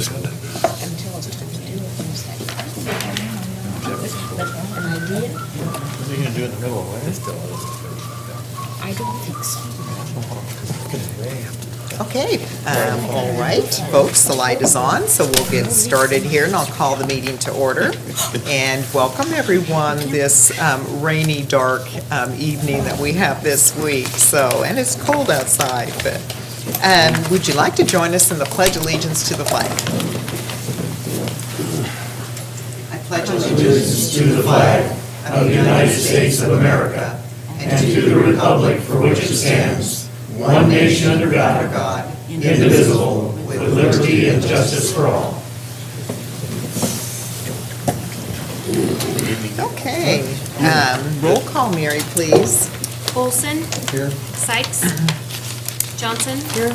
just gonna. Until it's time to do it, and it's like, and I did. What are you gonna do in the middle of winter? I don't think so. Okay, all right, folks, the light is on, so we'll get started here, and I'll call the meeting to order. And welcome, everyone, this rainy, dark evening that we have this week. So, and it's cold outside, but would you like to join us in the Pledge Allegiance to the flag? I pledge allegiance to the flag of the United States of America and to the republic for which it stands, one nation under God, indivisible, with liberty and justice for all. Okay, roll call, Mary, please. Olson. Here. Sykes. Johnson. Here.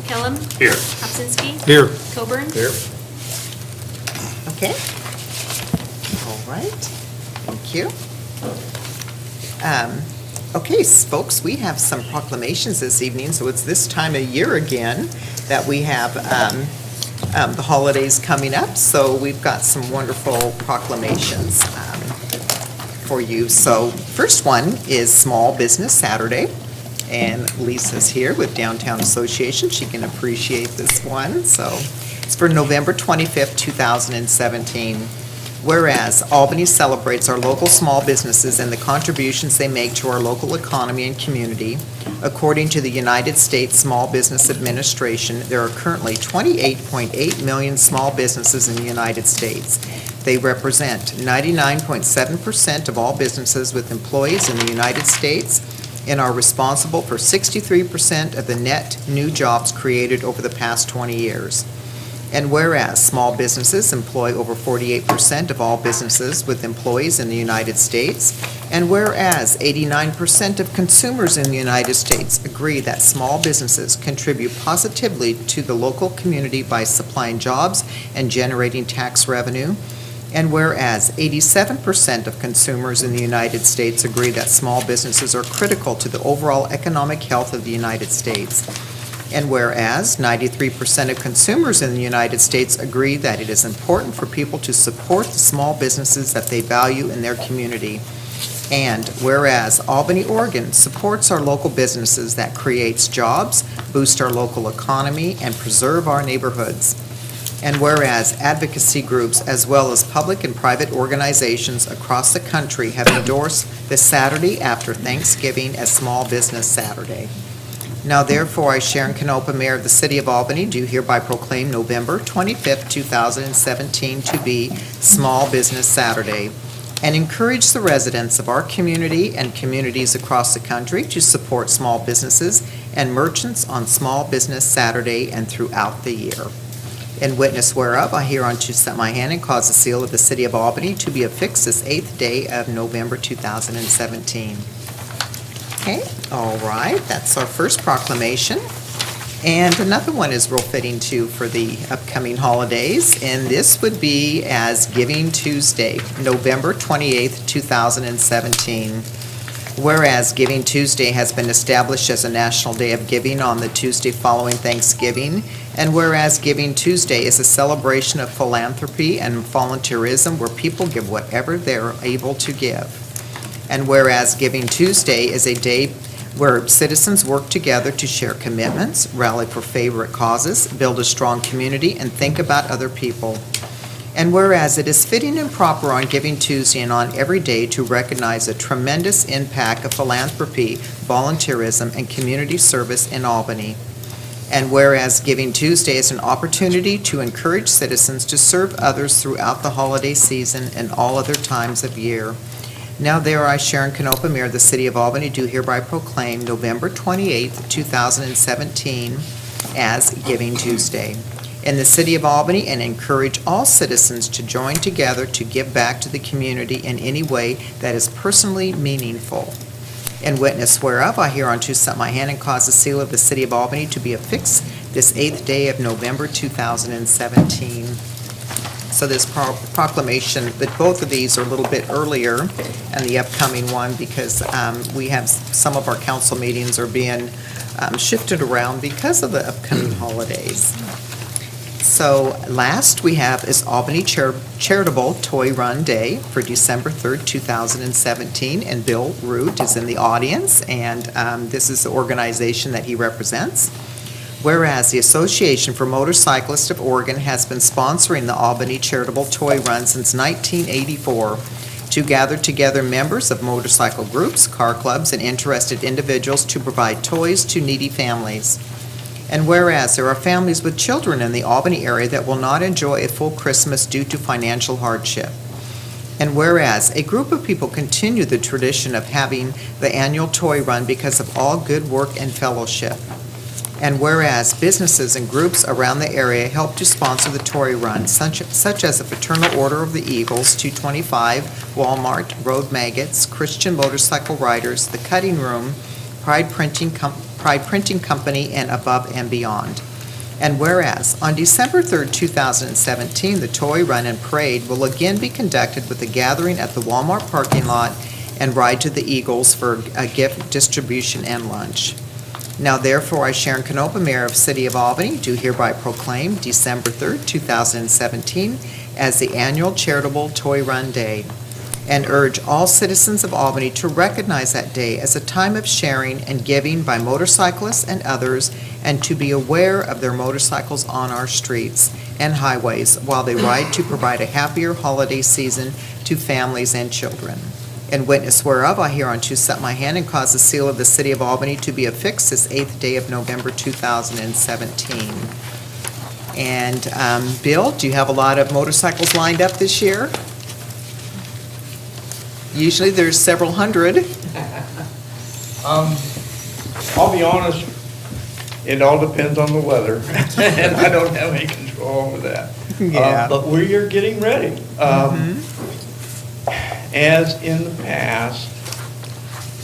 Kellum. Here. Hopsinski. Here. Coburn. Here. Okay. All right, thank you. Okay, folks, we have some proclamations this evening, so it's this time of year again that we have the holidays coming up, so we've got some wonderful proclamations for you. So first one is Small Business Saturday, and Lisa's here with Downtown Association. She can appreciate this one. So it's for November 25th, 2017. Whereas Albany celebrates our local small businesses and the contributions they make to our local economy and community. According to the United States Small Business Administration, there are currently 28.8 million small businesses in the United States. They represent 99.7% of all businesses with employees in the United States and are responsible for 63% of the net new jobs created over the past 20 years. And whereas small businesses employ over 48% of all businesses with employees in the United States, and whereas 89% of consumers in the United States agree that small businesses contribute positively to the local community by supplying jobs and generating tax revenue, and whereas 87% of consumers in the United States agree that small businesses are critical to the overall economic health of the United States, and whereas 93% of consumers in the United States agree that it is important for people to support the small businesses that they value in their community, and whereas Albany, Oregon supports our local businesses that creates jobs, boost our local economy, and preserve our neighborhoods, and whereas advocacy groups as well as public and private organizations across the country have endorsed this Saturday after Thanksgiving as Small Business Saturday. Now therefore, I, Sharon Canopa, Mayor of the City of Albany, do hereby proclaim November 25th, 2017 to be Small Business Saturday, and encourage the residents of our community and communities across the country to support small businesses and merchants on Small Business Saturday and throughout the year. In witness whereof, I hereunto set my hand and cause the seal of the City of Albany to be affixed this 8th day of November 2017. Okay, all right, that's our first proclamation. And another one is real fitting too for the upcoming holidays, and this would be as Giving Tuesday, November 28th, 2017. Whereas Giving Tuesday has been established as a national day of giving on the Tuesday following Thanksgiving, and whereas Giving Tuesday is a celebration of philanthropy and volunteerism where people give whatever they're able to give. And whereas Giving Tuesday is a day where citizens work together to share commitments, rally for favorite causes, build a strong community, and think about other people. And whereas it is fitting and proper on Giving Tuesday and on every day to recognize the tremendous impact of philanthropy, volunteerism, and community service in Albany. And whereas Giving Tuesday is an opportunity to encourage citizens to serve others throughout the holiday season and all other times of year. Now there I, Sharon Canopa, Mayor of the City of Albany, do hereby proclaim November 28th, 2017 as Giving Tuesday in the City of Albany, and encourage all citizens to join together to give back to the community in any way that is personally meaningful. In witness whereof, I hereunto set my hand and cause the seal of the City of Albany to be affixed this 8th day of November 2017. So this proclamation, but both of these are a little bit earlier and the upcoming one because we have some of our council meetings are being shifted around because of the upcoming holidays. So last we have is Albany Charitable Toy Run Day for December 3rd, 2017, and Bill Root is in the audience, and this is the organization that he represents. Whereas the Association for Motorcyclists of Oregon has been sponsoring the Albany Charitable Toy Run since 1984 to gather together members of motorcycle groups, car clubs, and interested individuals to provide toys to needy families. And whereas there are families with children in the Albany area that will not enjoy a full Christmas due to financial hardship. And whereas a group of people continue the tradition of having the annual toy run because of all good work and fellowship. And whereas businesses and groups around the area help to sponsor the toy run, such as the Fraternal Order of the Eagles, 225, Walmart, Road Maggots, Christian Motorcycle Riders, The Cutting Room, Pride Printing Company, and Above and Beyond. And whereas on December 3rd, 2017, the Toy Run and Parade will again be conducted with a gathering at the Walmart parking lot and ride to the Eagles for a gift distribution and lunch. Now therefore, I, Sharon Canopa, Mayor of City of Albany, do hereby proclaim December 3rd, 2017 as the annual Charitable Toy Run Day, and urge all citizens of Albany to recognize that day as a time of sharing and giving by motorcyclists and others, and to be aware of their motorcycles on our streets and highways while they ride to provide a happier holiday season to families and children. In witness whereof, I hereunto set my hand and cause the seal of the City of Albany to be affixed this 8th day of November 2017. And Bill, do you have a lot of motorcycles lined up this year? Usually there's several hundred. I'll be honest, it all depends on the weather, and I don't have any control over that. Yeah. But we are getting ready. As in the past,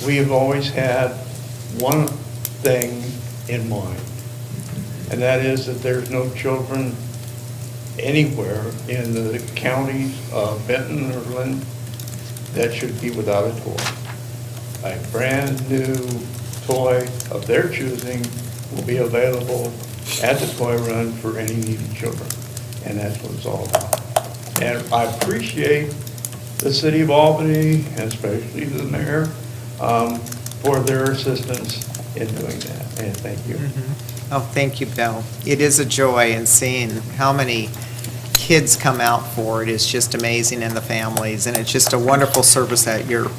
we have always had one thing in mind, and that is that there's no children anywhere in the counties of Benton or Lynn that should be without a toy. A brand new toy of their choosing will be available at the toy run for any needy children, and that's what it's all about. And I appreciate the City of Albany, and especially the mayor, for their assistance in doing that, and thank you. Oh, thank you, Bill. It is a joy in seeing how many kids come out for it. It's just amazing, and the families, and it's just a wonderful service that your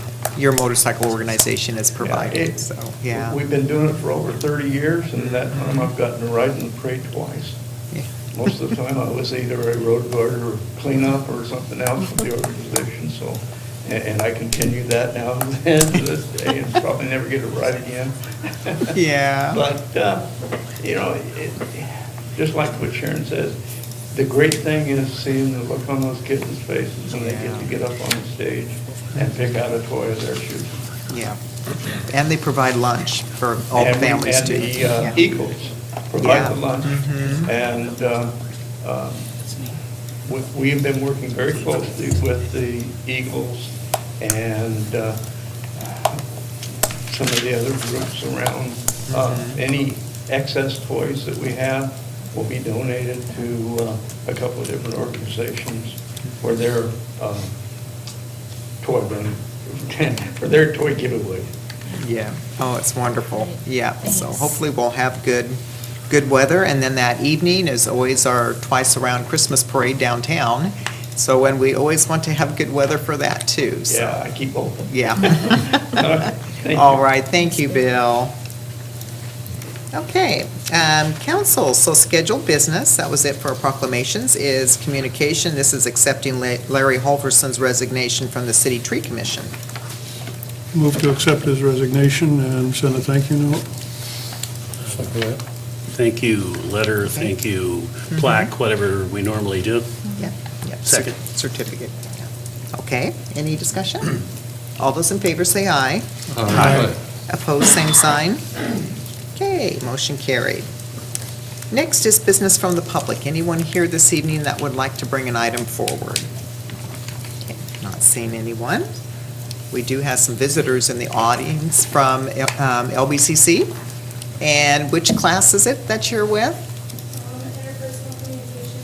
motorcycle organization is providing. So, yeah. We've been doing it for over 30 years, and that time I've gotten to ride in the parade twice. Yeah. Most of the time I was either a road guard or cleanup or something else with the organization, so, and I continue that now to this day, and probably never get to ride again. Yeah. But, you know, just like what Sharon says, the great thing is seeing the look on those kids' faces when they get up on the stage and pick out a toy of their choosing. Yeah. And they provide lunch for all the families too. And the Yeah. Eagles provide Yeah. the lunch. And we've been working very closely with the Eagles and some of the other groups around. Any excess toys that we have will be donated to a couple of different organizations for their toy run, for their toy giveaway. Yeah. Oh, it's wonderful. Yeah. So hopefully we'll have good weather. And then that evening is always our twice around Christmas parade downtown. So, and we always want to have good weather for that too. So. Yeah, I keep hoping. Yeah. Thank you. All right. Thank you, Bill. Okay. Council, so scheduled business, that was it for proclamations, is communication. This is accepting Larry Holverson's resignation from the City Tree Commission. Move to accept his resignation and send a thank you note. Thank you letter, thank you plaque, whatever we normally do. Yeah. Yeah. Second. Certificate. Yeah. Okay. Any discussion? All those in favor say aye. Aye. Opposed, same sign. Okay, motion carried. Next is business from the public. Anyone here this evening that would like to bring an item forward? Okay, not seeing anyone. We do have some visitors in the audience from LBCC. And which class is it that you're with? Interpersonal communication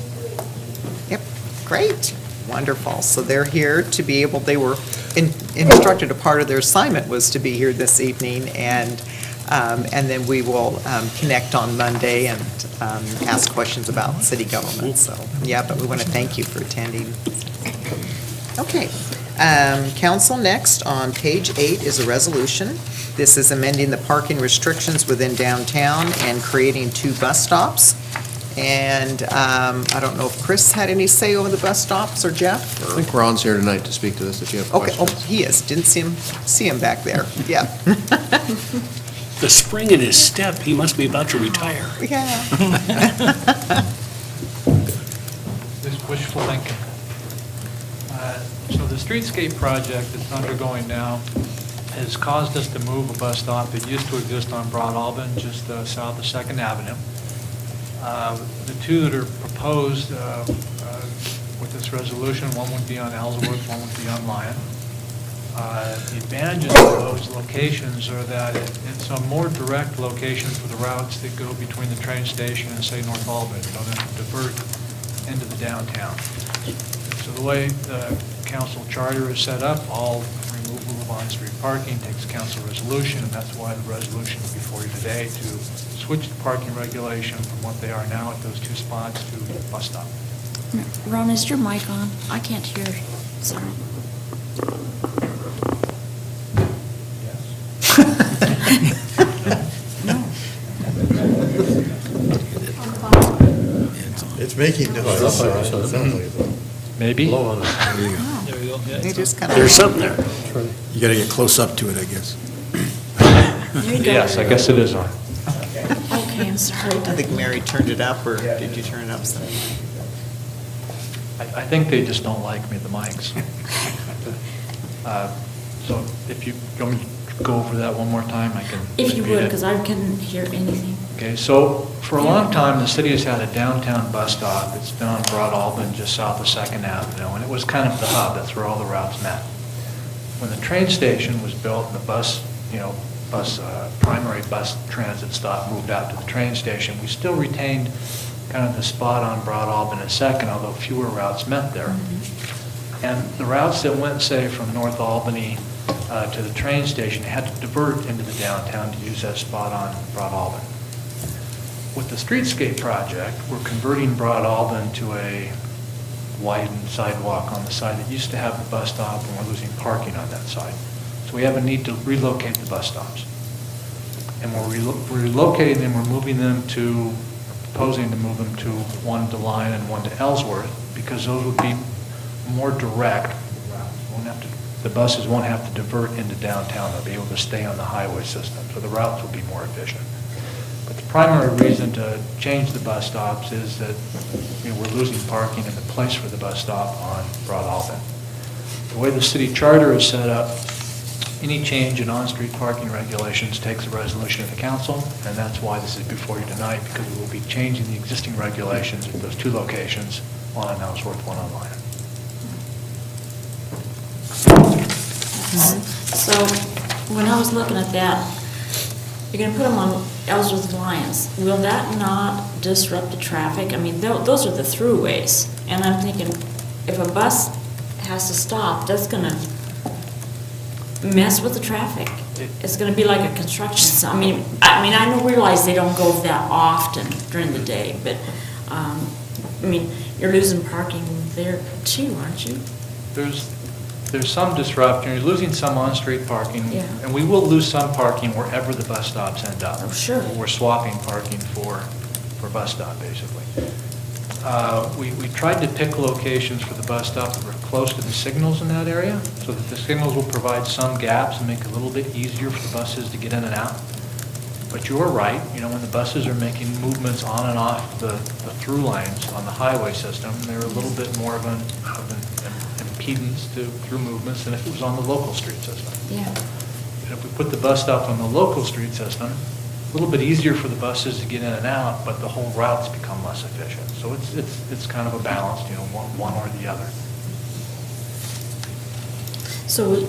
wonderful. So they're here to be able, they were instructed, a part of their assignment was to be here this evening, and then we will connect on Monday and ask questions about city government. So, yeah, but we want to thank you for attending. Okay. Council, next, on page 8 is a resolution. This is amending the parking restrictions within downtown and creating 2 bus stops. And I don't know if Chris had any say over the bus stops, or Jeff? I think Ron's here tonight to speak to this, if you have Okay, questions. oh, he is. Didn't see him back there. Yeah. The spring in his step, he must be about to retire. Yeah. This wishful thinking. So the streetscape project that's undergoing now has caused us to move a bus stop that used to exist on Broad Albin, just south of 2nd Avenue. The 2 that are proposed with this resolution, one would be on Ellsworth, one would be on Lyon. The advantages of those locations are that it's a more direct location for the routes that go between the train station and, say, North Albany. You don't have to divert into the downtown. So the way the council charter is set up, all removal of on-street parking takes council resolution, and that's why the resolution is before you today to switch the parking regulation from what they are now at those 2 spots to bus stop. Ron, is your mic on? I can't hear. Sorry. It's making noise. so it sounds like it's- Maybe. There we go. Yeah. They just kind There's of, something there. You gotta get close up to it, I guess. There you go. Yes, I guess it is on. Okay, I'm sorry. I think Mary turned it up, or did you turn it up some? I think they just don't like me, the mics. So if you want me to go over that one more time, I can. If you repeat would, it. because I couldn't hear anything. Okay, so for a long time, the city has had a downtown bus stop. It's been on Broad Albin, just south of 2nd Avenue, and it was kind of the hub. That's where all the routes met. When the train station was built and the primary bus transit stop moved out to the train station, we still retained kind of the spot on Broad Albin and 2nd, although fewer routes met there. And the routes that went, say, from North Albany to the train station had to divert into the downtown to use that spot on Broad Albin. With the streetscape project, we're converting Broad Albin to a widened sidewalk on the side that used to have the bus stop, and we're losing parking on that side. So we have a need to relocate the bus stops. And we're relocating them, we're moving them to, proposing to move them to one to Lyon and one to Ellsworth, because those would be more direct. The buses won't have to divert into downtown. They'll be able to stay on the highway system, so the routes will be more efficient. But the primary reason to change the bus stops is that we're losing parking in the place for the bus stop on Broad Albin. The way the city charter is set up, any change in on-street parking regulations takes a resolution of the council, and that's why this is before you tonight, because we will be changing the existing regulations at those 2 locations, one on Ellsworth, one on Lyon. So when I was looking at that, you're going to put them on Ellsworth Lions. Will that not disrupt the traffic? I mean, those are the throughways. And I'm thinking, if a bus has to stop, that's going to mess with the traffic. It's going to be like a construction zone. I realize they don't go that often during the day, but, you're losing parking there too, aren't you? There's some disruption, you're losing some on-street parking. Yeah. And we will lose some parking wherever the bus stops end up. Oh, sure. We're swapping parking for bus stop, basically. We tried to pick locations for the bus stop that were close to the signals in that area, so that the signals will provide some gaps and make it a little bit easier for the buses to get in and out. But you're right, when the buses are making movements on and off the through lines on the highway system, they're a little bit more of an impedance to through movements than if it was on the local street system. Yeah. And if we put the bus stop on the local street system, a little bit easier for the buses to get in and out, but the whole routes become less efficient. So it's kind of a balance, one or the other. So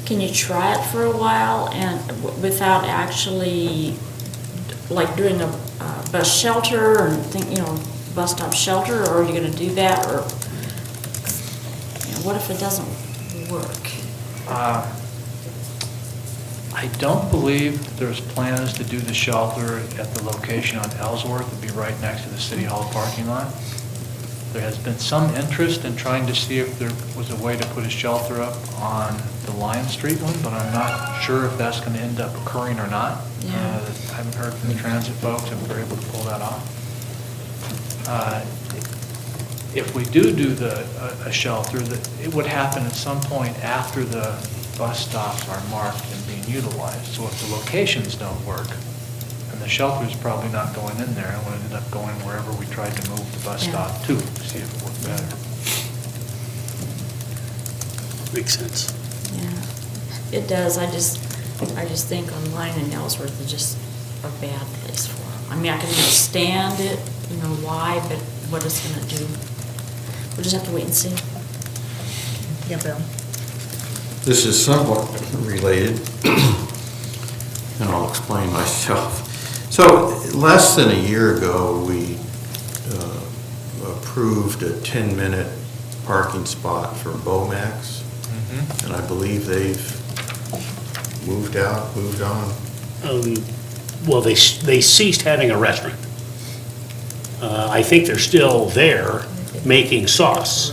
can you try it for a while and without actually like doing a bus shelter and bus stop shelter, or are you gonna do that, or, what if it doesn't work? I don't believe that there's plans to do the shelter at the location on Ellsworth. It'd be right next to the City Hall parking lot. There has been some interest in trying to see if there was a way to put a shelter up on the Lion Street one, but I'm not sure if that's going to end up occurring or not. Yeah. I haven't heard from the transit folks if we're able to pull that off. If we do a shelter, that it would happen at some point after the bus stops are marked and being utilized. So if the locations don't work, and the shelter's probably not going in there, it would end up going wherever we tried to move the bus stop to, see if it worked better. Makes sense. Yeah, it does. I just think online and Ellsworth is just a bad place for them. I mean, I can understand it, why, but what it's gonna do, we'll just have to wait and see. Yeah, Bill? This is somewhat related, and I'll explain myself. So, less than a year ago, we approved a 10-minute parking spot for Bomax, and I believe they've moved on. Well, they ceased having a restaurant. I think they're still there making sauce.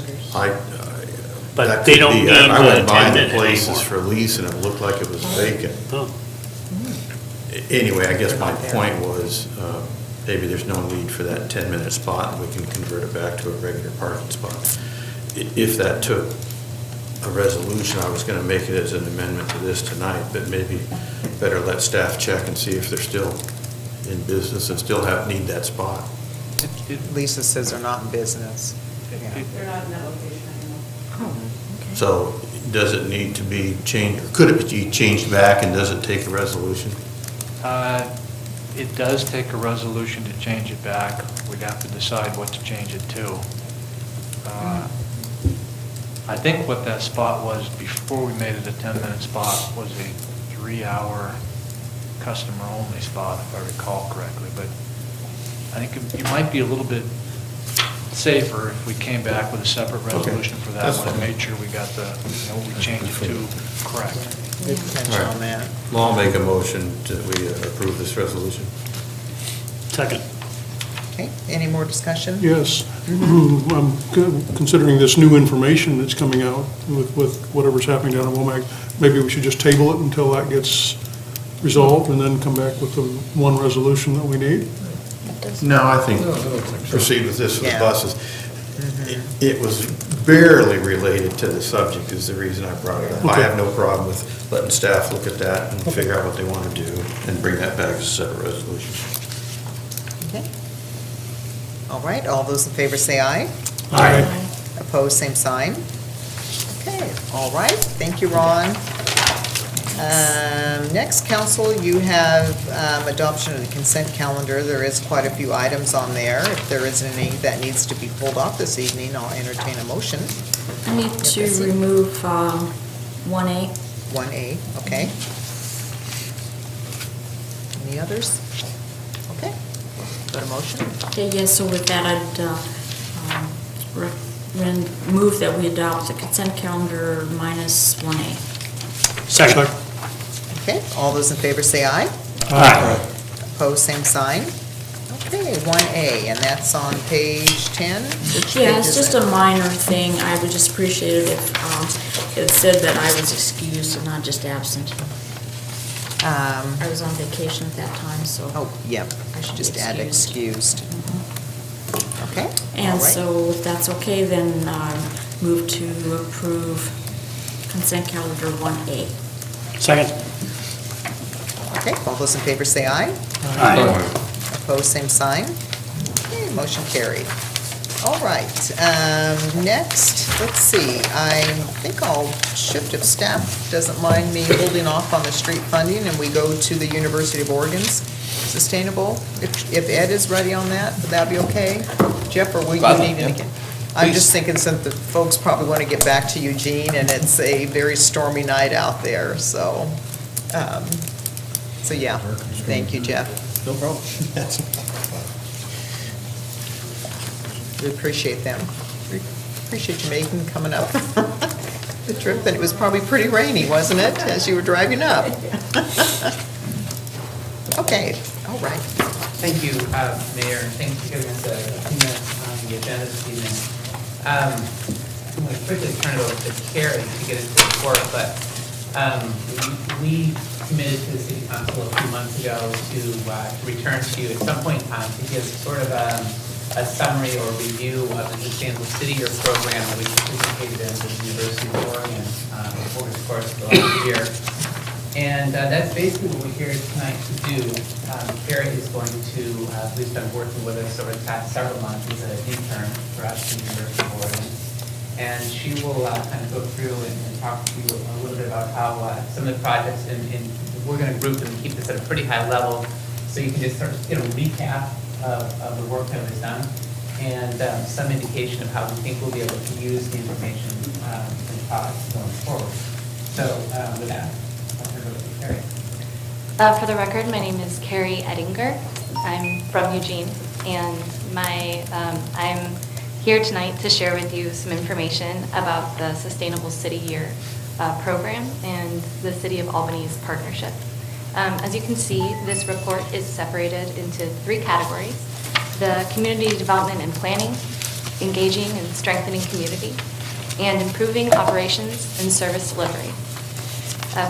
But That they could don't be. need I the went by 10-minute the places anymore. for lease, and it looked like it was vacant. Oh. Anyway, I guess my point was, maybe there's no need for that 10-minute spot, and we can convert it back to a regular parking spot. If that took a resolution, I was gonna make it as an amendment to this tonight, but maybe better let staff check and see if they're still in business and still need that spot. Lisa says they're not in business. They're not in that location anymore. So does it need to be changed, or could it be changed back, and does it take a resolution? It does take a resolution to change it back. We'd have to decide what to change it to. I think what that spot was before we made it a 10-minute spot was a 3-hour customer-only spot, if I recall correctly. But I think it might be a little bit safer if we came back with a separate resolution for that That's one and fine. made sure we got what we changed it to correct. Good potential on that. Well, I'll make a motion that we approve this resolution. Second. Okay, any more discussion? Yes. I'm considering this new information that's coming out with whatever's happening down in Womack, maybe we should just table it until that gets resolved and then come back with the one resolution that we need? No, I think proceed with this for the Yeah. buses. It was barely related to the subject is the reason I brought it up. I Okay. have no problem with letting staff look at that and figure out what they want to do and bring that back as a separate resolution. Okay. All right, all those in favor say aye. Aye. Opposed, same sign. Okay, all right, thank you, Ron. Next, council, you have adoption of the consent calendar. There is quite a few items on there. If there isn't any that needs to be pulled off this evening, I'll entertain a motion. I need to remove 1A. 1A, okay. Any others? Okay, got a motion? Okay, yes, so with that, I'd move that we adopt the consent calendar minus 1A. Second. Okay, all those in favor say aye. Aye. Opposed, same sign. Okay, 1A, and that's on page 10? Which Yeah, page it's is just it? a minor thing. I would just appreciate it if it said that I was excused and not just absent. I was on vacation at that time, so. Oh, yep, I should be just add excused. Okay, all And right. so if that's okay, then move to approve consent calendar 1A. Second. Okay, all those in favor say aye. Aye. Opposed, same sign. Okay, motion carried. All right, next, let's see, I think I'll shift if staff doesn't mind me holding off on the street funding and we go to the University of Oregon's sustainable. If Ed is ready on that, would that be okay? Jeff, or will you need anything? I'm just thinking since the folks probably want to get back to Eugene and it's a very stormy night out there, so yeah, thank you, Jeff. No problem. We appreciate them. We appreciate you making coming up the trip, and it was probably pretty rainy, wasn't it, as you were driving up? Okay, all right. Thank you, Mayor, and thanks for giving us a few minutes on the agenda this evening. I'm going to quickly turn it over to Carrie to get into the report, but we committed to the City Council a few months ago to return to you at some point in time to give sort of a summary or review of the Sustainable City Year program that we participated in with the University of Oregon over the course of the last year. And that's basically what we're here tonight to do. Carrie is going to, who's been working with us over the past several months as an intern for us at the University of Oregon. And she will kind of go through and talk to you a little bit about how some of the projects, and we're going to group them and keep this at a pretty high level, so you can just sort of get a recap of the work that was done, and some indication of how we think we'll be able to use the information and products going forward. So with that, Carrie. For the record, my name is Carrie Ettinger. I'm from Eugene, and I'm here tonight to share with you some information about the Sustainable City Year program and the City of Albany's partnership. As you can see, this report is separated into 3 categories: the community development and planning, engaging and strengthening community, and improving operations and service delivery.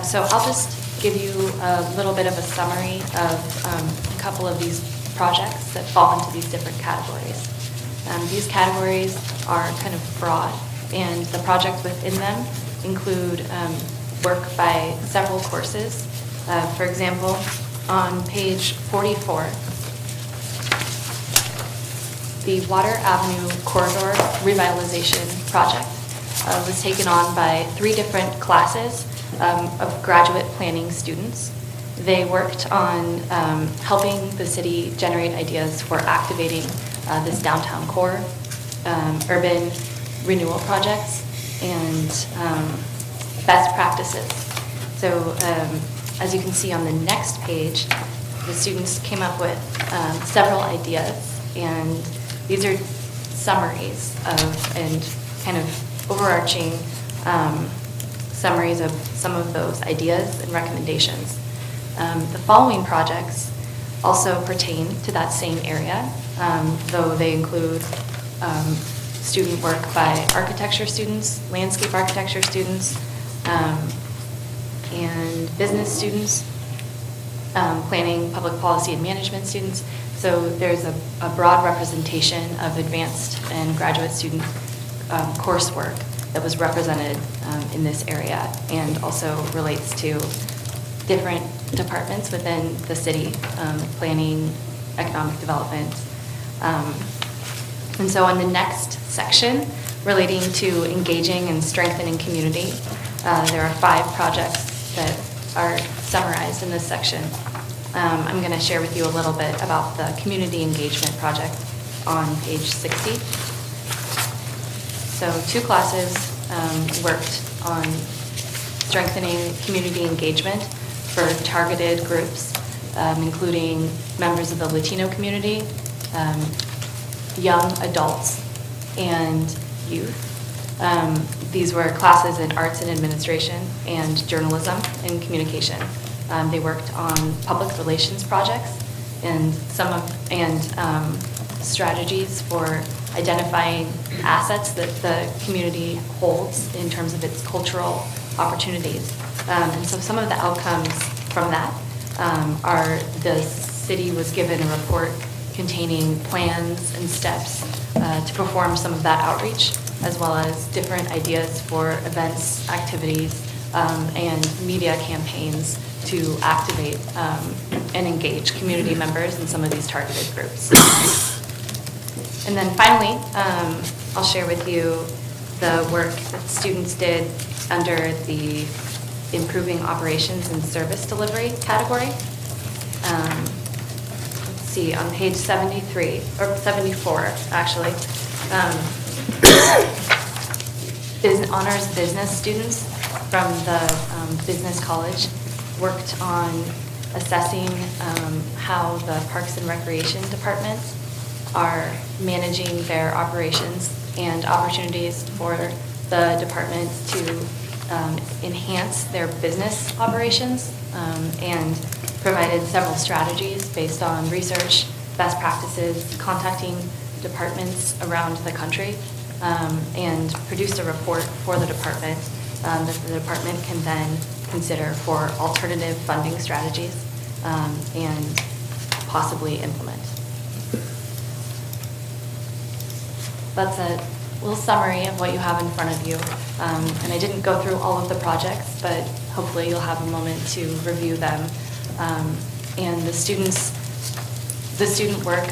So I'll just give you a little bit of a summary of a couple of these projects that fall into these different categories. These categories are kind of broad, and the projects within them include work by several courses. For example, on page 44, the Water Avenue Corridor Revitalization Project was taken on by 3 different classes of graduate planning students. They worked on helping the city generate ideas for activating this downtown core, urban renewal projects, and best practices. So as you can see on the next page, the students came up with several ideas, and these are summaries of and kind of overarching summaries of some of those ideas and recommendations. The following projects also pertain to that same area, though they include student work by architecture students, landscape architecture students, and business students, planning, public policy, and management students. So there's a broad representation of advanced and graduate student coursework that was represented in this area, and also relates to different departments within the city, planning, economic development. And so on the next section, relating to engaging and strengthening community, there are 5 projects that are summarized in this section. I'm going to share with you a little bit about the community engagement project on page 60. So 2 classes worked on strengthening community engagement for targeted groups, including members of the Latino community, young adults, and youth. These were classes in arts and administration and journalism and communication. They worked on public relations projects and strategies for identifying assets that the community holds in terms of its cultural opportunities. And so some of the outcomes from that are the city was given a report containing plans and steps to perform some of that outreach, as well as different ideas for events, activities, and media campaigns to activate and engage community members in some of these targeted groups. And then finally, I'll share with you the work that students did under the Improving Operations and Service Delivery category. Let's see, on page 73, or 74, actually, honors business students from the business college worked on assessing how the Parks and Recreation Department are managing their operations and opportunities for the department to enhance their business operations, and provided several strategies based on research, best practices, contacting departments around the country, and produced a report for the department that the department can then consider for alternative funding strategies and possibly implement. That's a little summary of what you have in front of you. And I didn't go through all of the projects, but hopefully you'll have a moment to review them. And the student work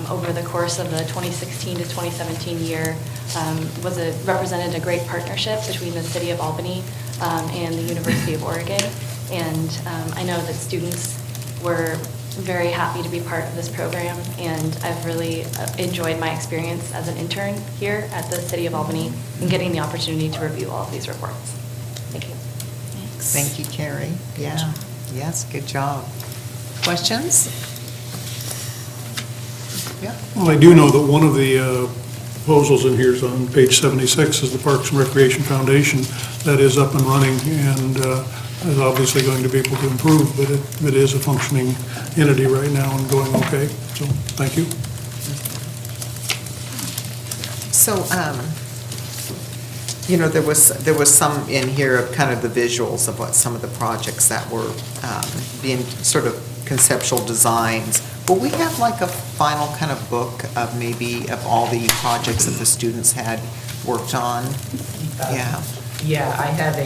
over the course of the 2016 to 2017 year represented a great partnership between the City of Albany and the University of Oregon. And I know that students were very happy to be part of this program, and I've really enjoyed my experience as an intern here at the City of Albany and getting the opportunity to review all of these reports. Thank you. Thanks. Thank you, Carrie. Yeah, yes, good job. Questions? Yeah. Well, I do know that one of the proposals in here is on page 76 is the Parks and Recreation Foundation. That is up and running and is obviously going to be able to improve, but it is a functioning entity right now and going okay. So, thank you. So, there was some in here of kind of the visuals of what some of the projects that were being sort of conceptual designs. Will we have like a final kind of book of maybe of all the projects that the students had worked on? Yeah. Yeah, I have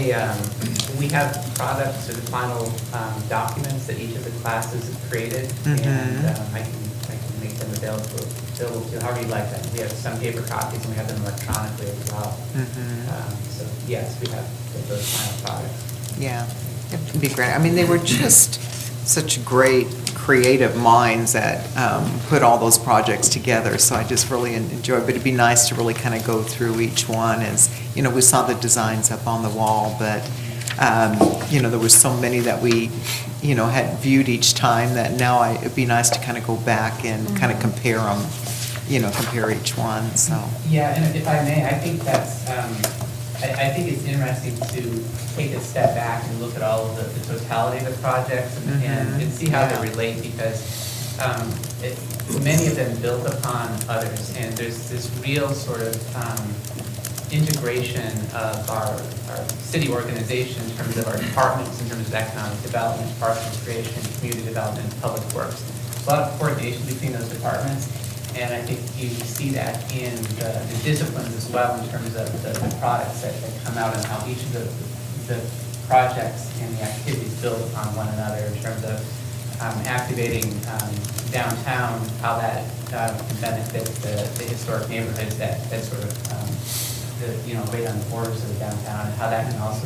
we have products or the final documents that each of the classes have created, and I can make them available to however you like them. We have some paper copies and we have them electronically as well. So yes, we have those final products. Yeah, it would be great. I mean, they were just such great creative minds that put all those projects together, so I just really enjoyed it. But it'd be nice to really kind of go through each one. As we saw the designs up on the wall, but there were so many that we had viewed each time that now it'd be nice to kind of go back and kind of compare them, compare each one. So yeah, and if I may, I think that's I think it's interesting to take a step back and look at all of the totality of the projects and see how they relate, because many of them build upon others, and there's this real sort of integration of our city organization in terms of our departments, in terms of economic development, parks and recreation, community development, public works. There's a lot of coordination between those departments. And I think you see that in the disciplines as well, in terms of the products that come out and how each of the projects and the activities build upon one another, in terms of activating downtown, how that can benefit the historic neighborhoods that sort of right on the borders of the downtown, and how that can also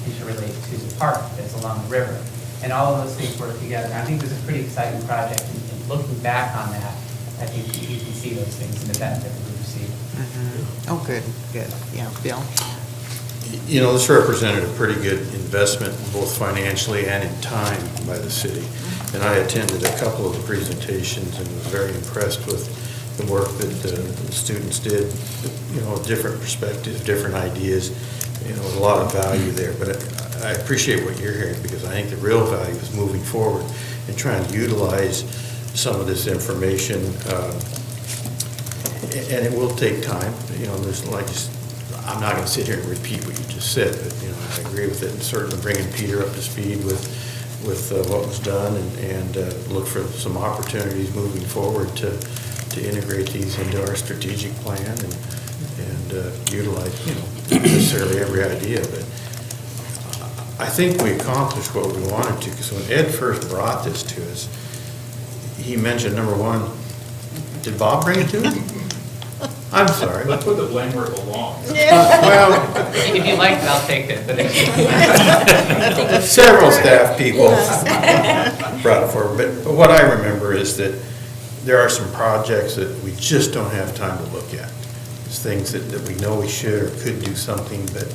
interrelate to the park that's along the river. And all of those things work together. And I think this is a pretty exciting project, and looking back on that, I think you can see those things in the benefit that we receive. Oh, good. Yeah, Bill? This represented a pretty good investment, both financially and in time, by the city. And I attended a couple of the presentations and was very impressed with the work that the students did, different perspectives, different ideas, a lot of value there. But I appreciate what you're hearing, because I think the real value is moving forward and trying to utilize some of this information, and it will take time. I'm not going to sit here and repeat what you just said, but I agree with it, and certainly bringing Peter up to speed with what was done, and look for some opportunities moving forward to integrate these into our strategic plan and utilize not necessarily every idea, but I think we accomplished what we wanted to, because when Ed first brought this to us, he mentioned, number one, did Bob bring it to him? I'm sorry. Let's put the blame where it belongs. Well, if you like it, I'll take it. But several staff people brought it forward. But what I remember is that there are some projects that we just don't have time to look at. It's things that we know we should or could do something, but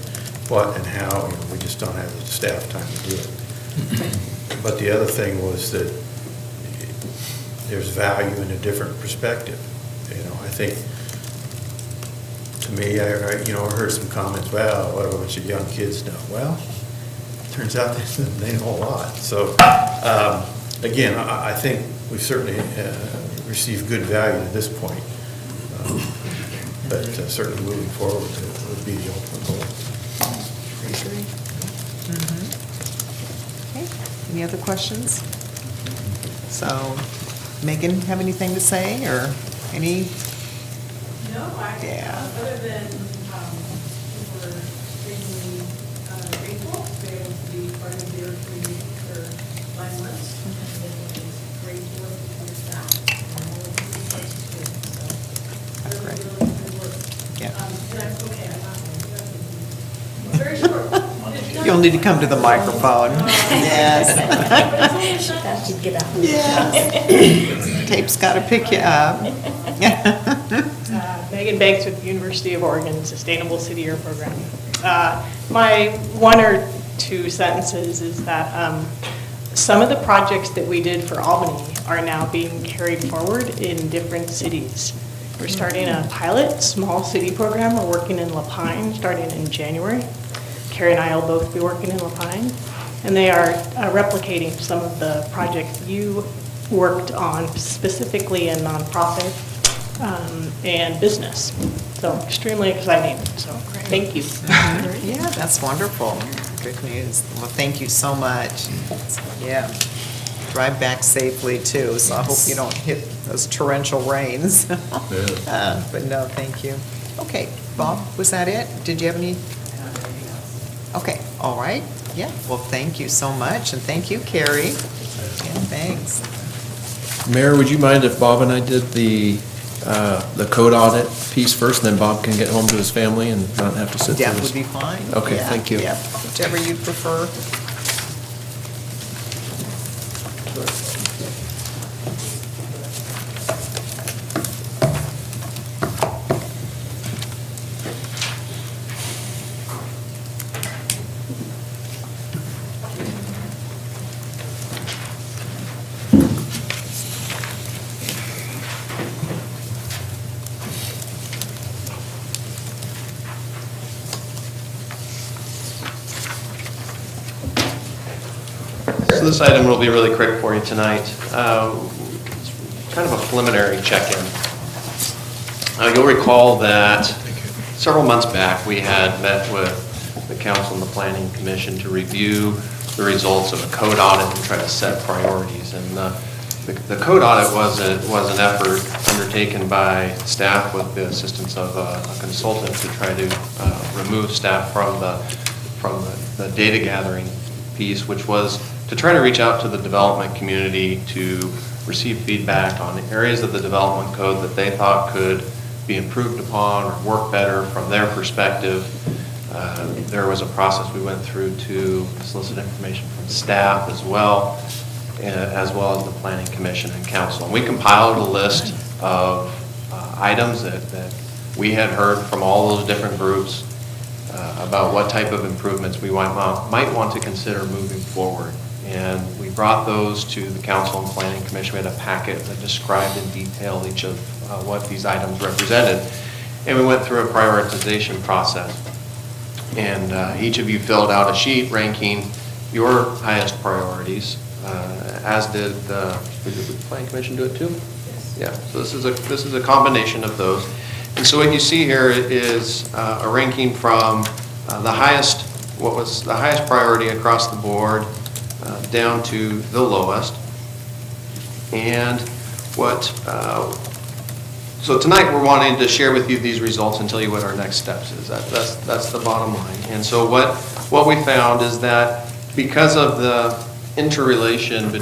what and how, we just don't have the staff time to do it. But the other thing was that there's value in a different perspective. I think, to me, I heard some comments, well, what a bunch of young kids know. Well, turns out they know a lot. So, again, I think we've certainly received good value at this point. But certainly moving forward would be the ultimate goal. Okay, any other questions? So, Megan, have anything to say, or any? No, Yeah. other than we're extremely grateful to be able to be part of your community for 9 months. It's great work with your staff and all of the folks who do. So, really, really good work. Yeah. Okay, I'm not going to. Very short. You'll need to come to the microphone. Yes. That should get out. Yes. Tape's got to pick you up. Megan Banks with the University of Oregon Sustainable City Year Program. My 1 or 2 sentences is that some of the projects that we did for Albany are now being carried forward in different cities. We're starting a pilot small city program. We're working in La Pine starting in January. Carrie and I will both be working in La Pine. And they are replicating some of the projects you worked on specifically in nonprofit and business. So extremely exciting. So thank you. Yeah, that's wonderful. Good news. Well, thank you so much. Yeah. Drive back safely too, so I hope you don't hit those torrential rains. But no, thank you. Okay, Bob, was that it? Did you have any? Okay, all right. Yeah, well, thank you so much, and thank you, Carrie. Yeah, thanks. Mayor, would you mind if Bob and I did the code audit piece first, and then Bob can get home to his family and not have to sit through That this? would be fine. Okay, Yeah, thank you. Yeah, whichever you prefer. So this item will be really quick for you tonight. Kind of a preliminary check-in. You'll recall that several months back, we had met with the council and the planning commission to review the results of a code audit and try to set priorities. And the code audit was an effort undertaken by staff with the assistance of a consultant to try to remove staff from the data gathering piece, which was to try to reach out to the development community to receive feedback on areas of the development code that they thought could be improved upon or work better from their perspective. There was a process we went through to solicit information from staff as well as the Planning Commission and Council. And we compiled a list of items that we had heard from all those different groups about what type of improvements we might want to consider moving forward. And we brought those to the Council and Planning Commission. We had a packet that described in detail each of what these items represented. And we went through a prioritization process. And each of you filled out a sheet ranking your highest priorities, as did the Planning Commission do it too? Yes. Yeah, so this is a combination of those. And so what you see here is a ranking from what was the highest priority across the board down to the lowest. And so tonight we're wanting to share with you these results and tell you what our next steps is. That's the bottom line. And so what we found is that because of the interrelations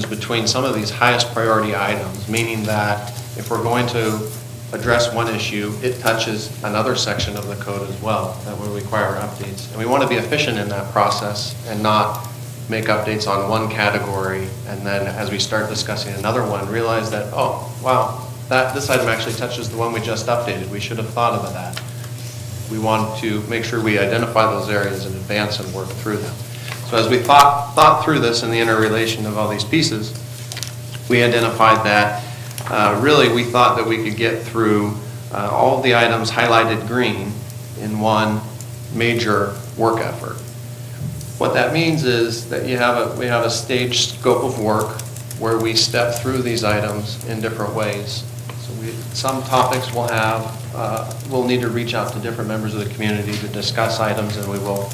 between some of these highest priority items, meaning that if we're going to address one issue, it touches another section of the code as well that will require updates. And we want to be efficient in that process and not make updates on one category and then as we start discussing another one, realize that, oh, wow, this item actually touches the one we just updated. We should have thought of that. We want to make sure we identify those areas in advance and work through them. So as we thought through this and the interrelation of all these pieces, we identified that really, we thought that we could get through all of the items highlighted green in one major work effort. What that means is that we have a staged scope of work where we step through these items in different ways. So some topics we'll need to reach out to different members of the community to discuss items, and we will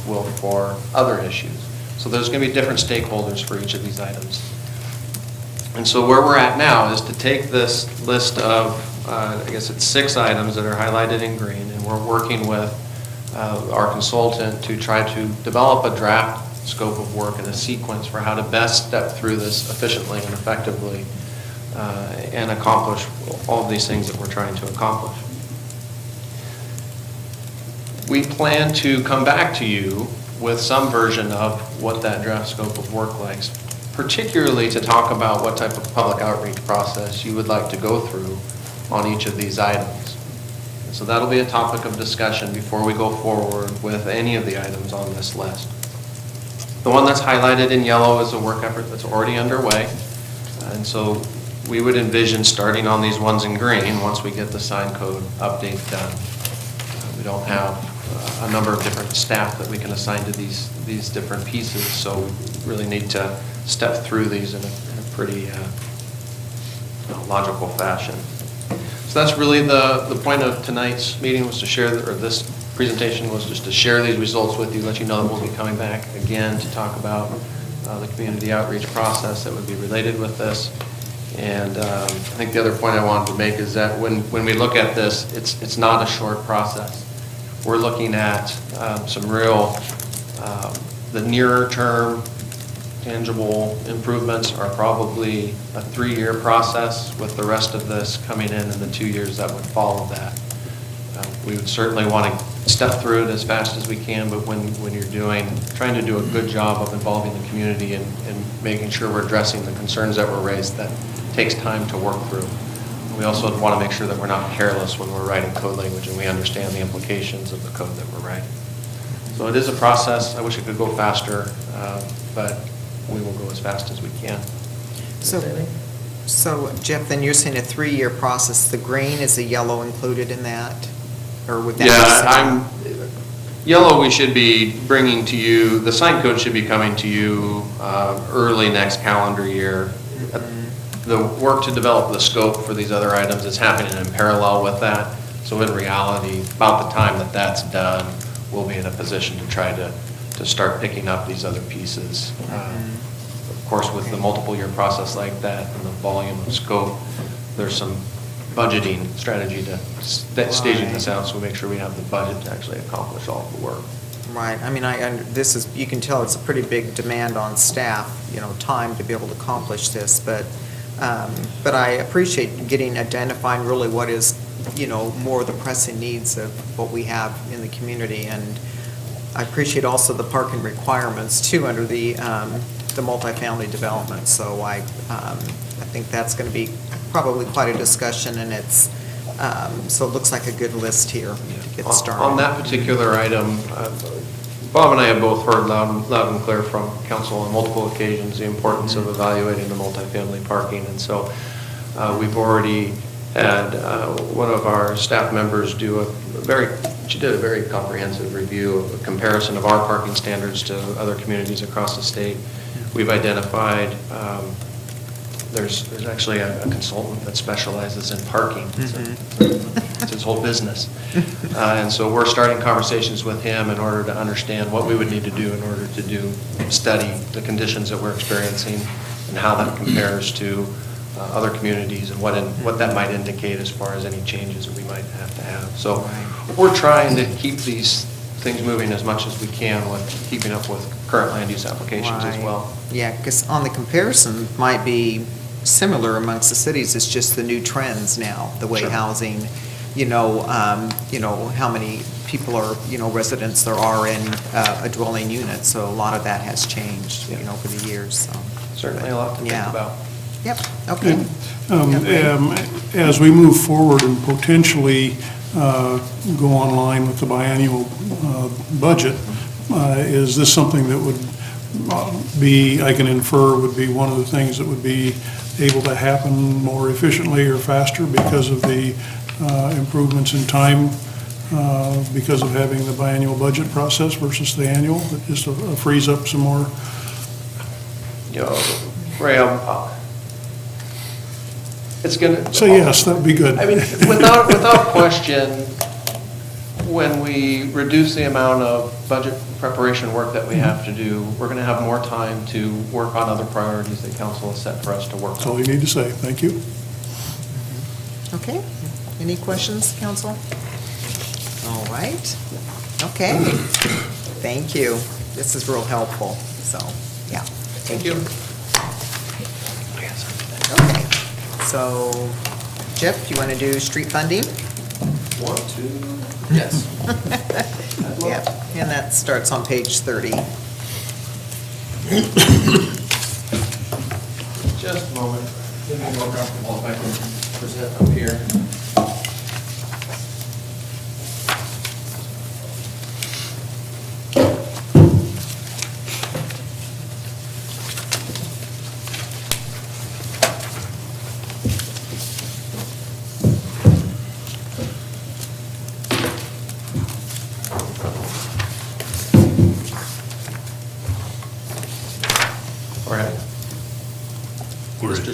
for other issues. So there's going to be different stakeholders for each of these items. And so where we're at now is to take this list of, I guess it's 6 items that are highlighted in green, and we're working with our consultant to try to develop a draft scope of work and a sequence for how to best step through this efficiently and effectively and accomplish all of these things that we're trying to accomplish. We plan to come back to you with some version of what that draft scope of work likes, particularly to talk about what type of public outreach process you would like to go through on each of these items. And so that'll be a topic of discussion before we go forward with any of the items on this list. The one that's highlighted in yellow is a work effort that's already underway. And so we would envision starting on these ones in green once we get the sign code update done. We don't have a number of different staff that we can assign to these different pieces, so we really need to step through these in a pretty logical fashion. So that's really the point of tonight's meeting, was to share, or this presentation was just to share these results with you, let you know that we'll be coming back again to talk about the community outreach process that would be related with this. And I think the other point I wanted to make is that when we look at this, it's not a short process. We're looking at some real, the nearer term tangible improvements are probably a 3-year process, with the rest of this coming in the 2 years that would follow that. We would certainly want to step through it as fast as we can, but when you're trying to do a good job of involving the community and making sure we're addressing the concerns that were raised, that takes time to work through. We also want to make sure that we're not careless when we're writing code language and we understand the implications of the code that we're writing. So it is a process. I wish it could go faster, but we will go as fast as we can. So Jeff, then you're saying a 3-year process. The green, is the yellow included in that? Or would that yellow we should be bringing to you, the sign code should be coming to you early next calendar year. The work to develop the scope for these other items is happening in parallel with that. So in reality, about the time that that's done, we'll be in a position to try to start picking up these other pieces. Of course, with the multiple year process like that and the volume of scope, there's some budgeting strategy to staging this out, so we make sure we have the budget to actually accomplish all of the work. Right. I mean, you can tell it's a pretty big demand on staff, time to be able to accomplish this, but I appreciate identifying really what is, more of the pressing needs of what we have in the community, and I appreciate also the parking requirements too under the multifamily development. So I think that's going to be probably quite a discussion, and it's so it looks like a good list here to get started. On that particular item, Bob and I have both heard loud and clear from council on multiple occasions the importance of evaluating the multifamily parking, and so we've already had one of our staff members she did a very comprehensive review of a comparison of our parking standards to other communities across the state. We've identified, there's actually a consultant that specializes in parking. It's his whole business. And so we're starting conversations with him in order to understand what we would need to do in order to study the conditions that we're experiencing and how that compares to other communities and what that might indicate as far as any changes that we might have to have. So we're trying to keep these things moving as much as we can with keeping up with current land use applications as well. Yeah, because on the comparison might be similar amongst the cities. It's just the new trends now, the way housing, how many people are, residents there are in a dwelling unit. So a lot of that has changed, over the years. So. Certainly a lot to think about. Yep, okay. As we move forward and potentially go online with the biannual budget, is this something that B, I can infer would be one of the things that would be able to happen more efficiently or faster because of the improvements in time, because of having the biannual budget process versus the annual, that just frees up some more. Ray, it's going to... So yes, that'd be good. I mean, without question, when we reduce the amount of budget preparation work that we have to do, we're going to have more time to work on other priorities that council has set for us to work on. That's all you need to say. Thank you. Okay, any questions, council? All right, okay, thank you. This is real helpful, so, yeah. Thank you. Okay, so, Jeff, do you want to do street funding? Want to? Yes. Yeah, and that starts on page 30. Just a moment. Give me more comfortable if I can present up here.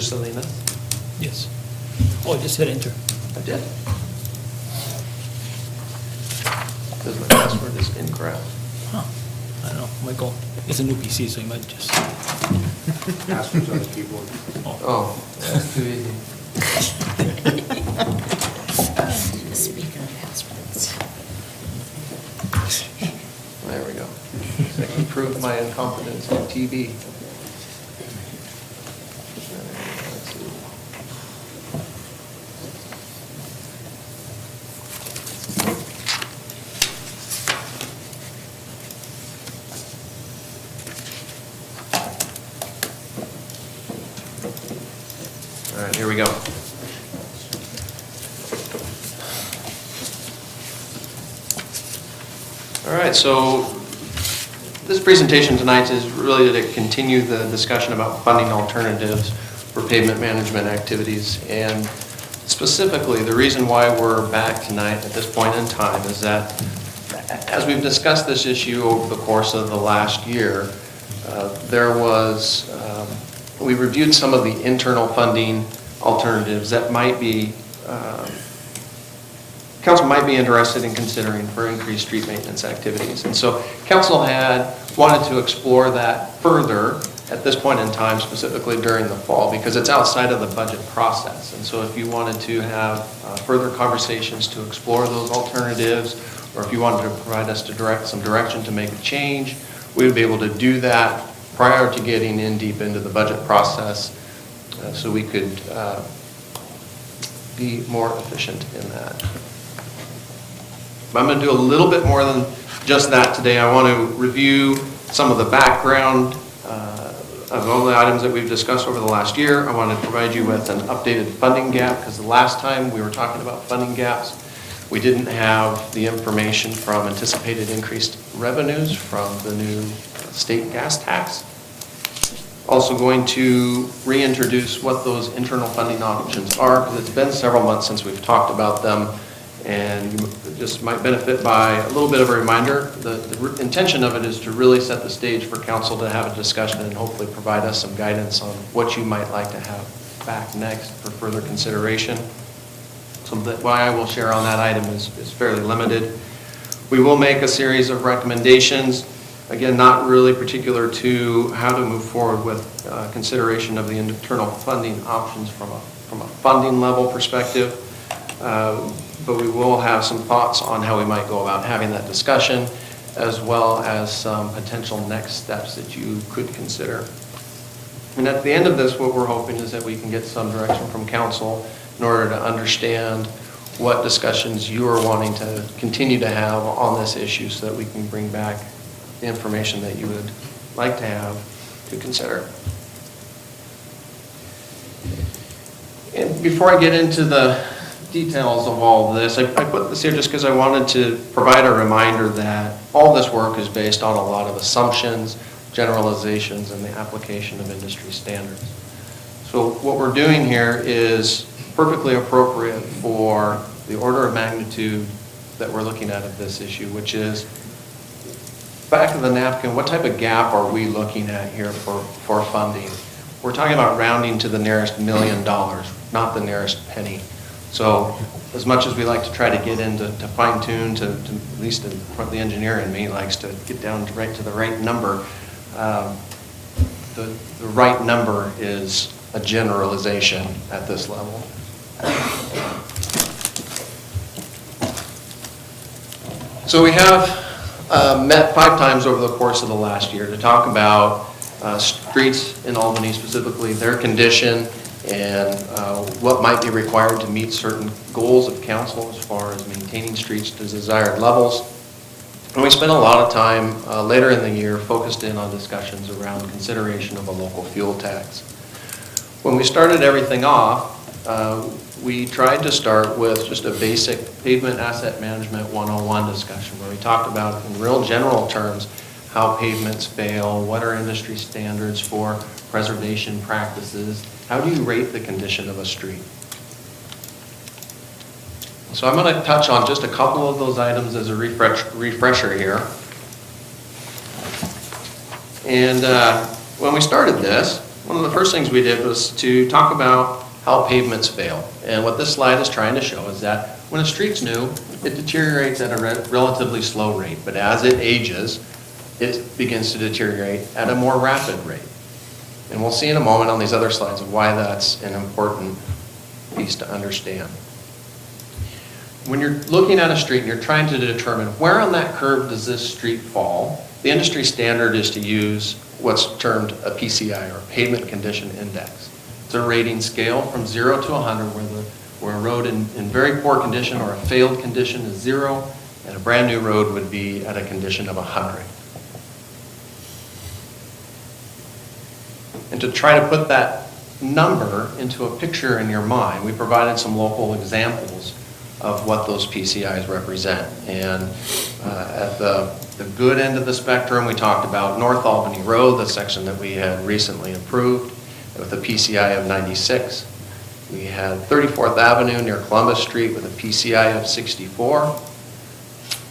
Mr. Salinas? Yes. Oh, I just hit enter. I did. Because my password is incorrect. Huh. I don't know, Michael, it's a new PC, so you might just... Password's on the keyboard. Oh, that's too easy. Speaking of passwords. There we go. So I can prove my incompetence on TV. All right, here we go. All right, so this presentation tonight is really to continue the discussion about funding alternatives for pavement management activities. And specifically, the reason why we're back tonight at this point in time is that as we've discussed this issue over the course of the last year, we reviewed some of the internal funding alternatives that might be, council might be interested in considering for increased street maintenance activities. And so council had wanted to explore that further at this point in time, specifically during the fall, because it's outside of the budget process. And so if you wanted to have further conversations to explore those alternatives, or if you wanted to provide us some direction to make a change, we would be able to do that prior to getting in deep into the budget process, so we could be more efficient in that. But I'm going to do a little bit more than just that today. I want to review some of the background of all the items that we've discussed over the last year. I want to provide you with an updated funding gap, because the last time we were talking about funding gaps, we didn't have the information from anticipated increased revenues from the new state gas tax. Also going to reintroduce what those internal funding options are, because it's been several months since we've talked about them, and you just might benefit by a little bit of a reminder. The intention of it is to really set the stage for council to have a discussion and hopefully provide us some guidance on what you might like to have back next for further consideration. So what I will share on that item is fairly limited. We will make a series of recommendations, again, not really particular to how to move forward with consideration of the internal funding options from a funding level perspective, but we will have some thoughts on how we might go about having that discussion, as well as some potential next steps that you could consider. And at the end of this, what we're hoping is that we can get some direction from council in order to understand what discussions you are wanting to continue to have on this issue, so that we can bring back the information that you would like to have to consider. And before I get into the details of all of this, I put this here just because I wanted to provide a reminder that all this work is based on a lot of assumptions, generalizations and the application of industry standards. So what we're doing here is perfectly appropriate for the order of magnitude that we're looking at this issue, which is, back of the napkin, what type of gap are we looking at here for funding? We're talking about rounding to the nearest $1 million, not the nearest penny. So as much as we like to try to get into fine tune, to at least the engineer in me likes to get down right to the right number, the right number is a generalization at this level. So we have met 5 times over the course of the last year to talk about streets in Albany, specifically their condition and what might be required to meet certain goals of council as far as maintaining streets to desired levels. And we spent a lot of time later in the year focused in on discussions around consideration of a local fuel tax. When we started everything off, we tried to start with just a basic pavement asset management 101 discussion where we talked about in real general terms how pavements fail, what are industry standards for preservation practices, how do you rate the condition of a street. So I'm going to touch on just a couple of those items as a refresher here. And when we started this, one of the first things we did was to talk about how pavements fail. And what this slide is trying to show is that when a street's new, it deteriorates at a relatively slow rate. But as it ages, it begins to deteriorate at a more rapid rate. And we'll see in a moment on these other slides of why that's an important piece to understand. When you're looking at a street and you're trying to determine where on that curve does this street fall, the industry standard is to use what's termed a PCI, or Pavement Condition Index. It's a rating scale from 0 to 100 where a road in very poor condition or a failed condition is 0, and a brand new road would be at a condition of 100. And to try to put that number into a picture in your mind, we provided some local examples of what those PCIs represent. And at the good end of the spectrum, we talked about North Albany Road, the section that we had recently improved, with a PCI of 96. We had 34th Avenue near Columbus Street with a PCI of 64.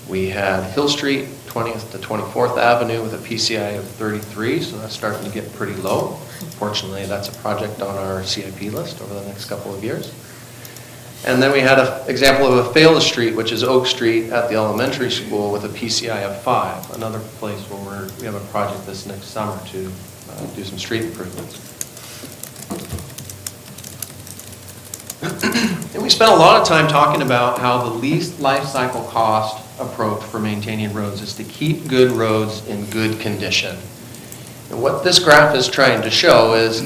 We had Hill Street, 20th to 24th Avenue with a PCI of 33, so that's starting to get pretty low. Fortunately, that's a project on our CIP list over the next couple of years. And then we had an example of a failed street, which is Oak Street at the elementary school with a PCI of 5, another place where we have a project this next summer to do some street improvements. And we spent a lot of time talking about how the least life cycle cost approach for maintaining roads is to keep good roads in good condition. And what this graph is trying to show is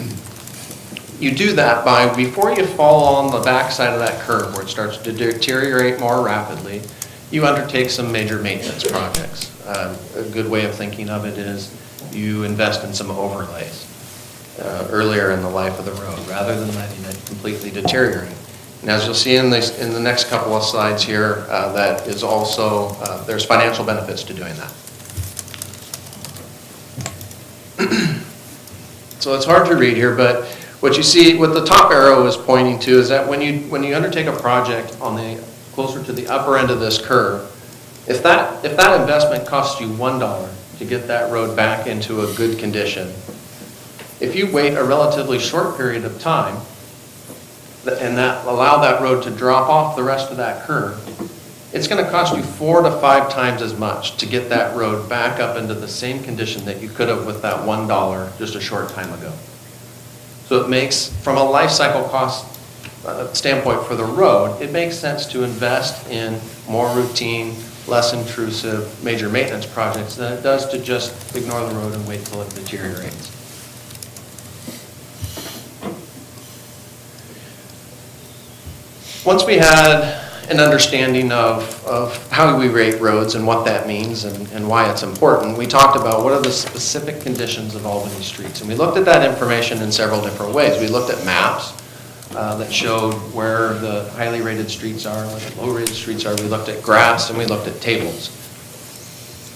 you do that by, before you fall on the backside of that curve where it starts to deteriorate more rapidly, you undertake some major maintenance projects. A good way of thinking of it is you invest in some overlays earlier in the life of the road rather than letting it completely deteriorate. And as you'll see in the next couple of slides here, that is also, there's financial benefits to doing that. So it's hard to read here, but what you see, what the top arrow is pointing to is that when you undertake a project on the closer to the upper end of this curve, if that investment costs you $1 to get that road back into a good condition, if you wait a relatively short period of time and allow that road to drop off the rest of that curve, it's going to cost you 4 to 5 times as much to get that road back up into the same condition that you could have with that $1 just a short time ago. So it makes, from a life cycle cost standpoint for the road, it makes sense to invest in more routine, less intrusive major maintenance projects than it does to just ignore the road and wait till it deteriorates. Once we had an understanding of how we rate roads and what that means and why it's important, we talked about what are the specific conditions of Albany streets. And we looked at that information in several different ways. We looked at maps that showed where the highly rated streets are, where the low rated streets are. We looked at graphs and we looked at tables.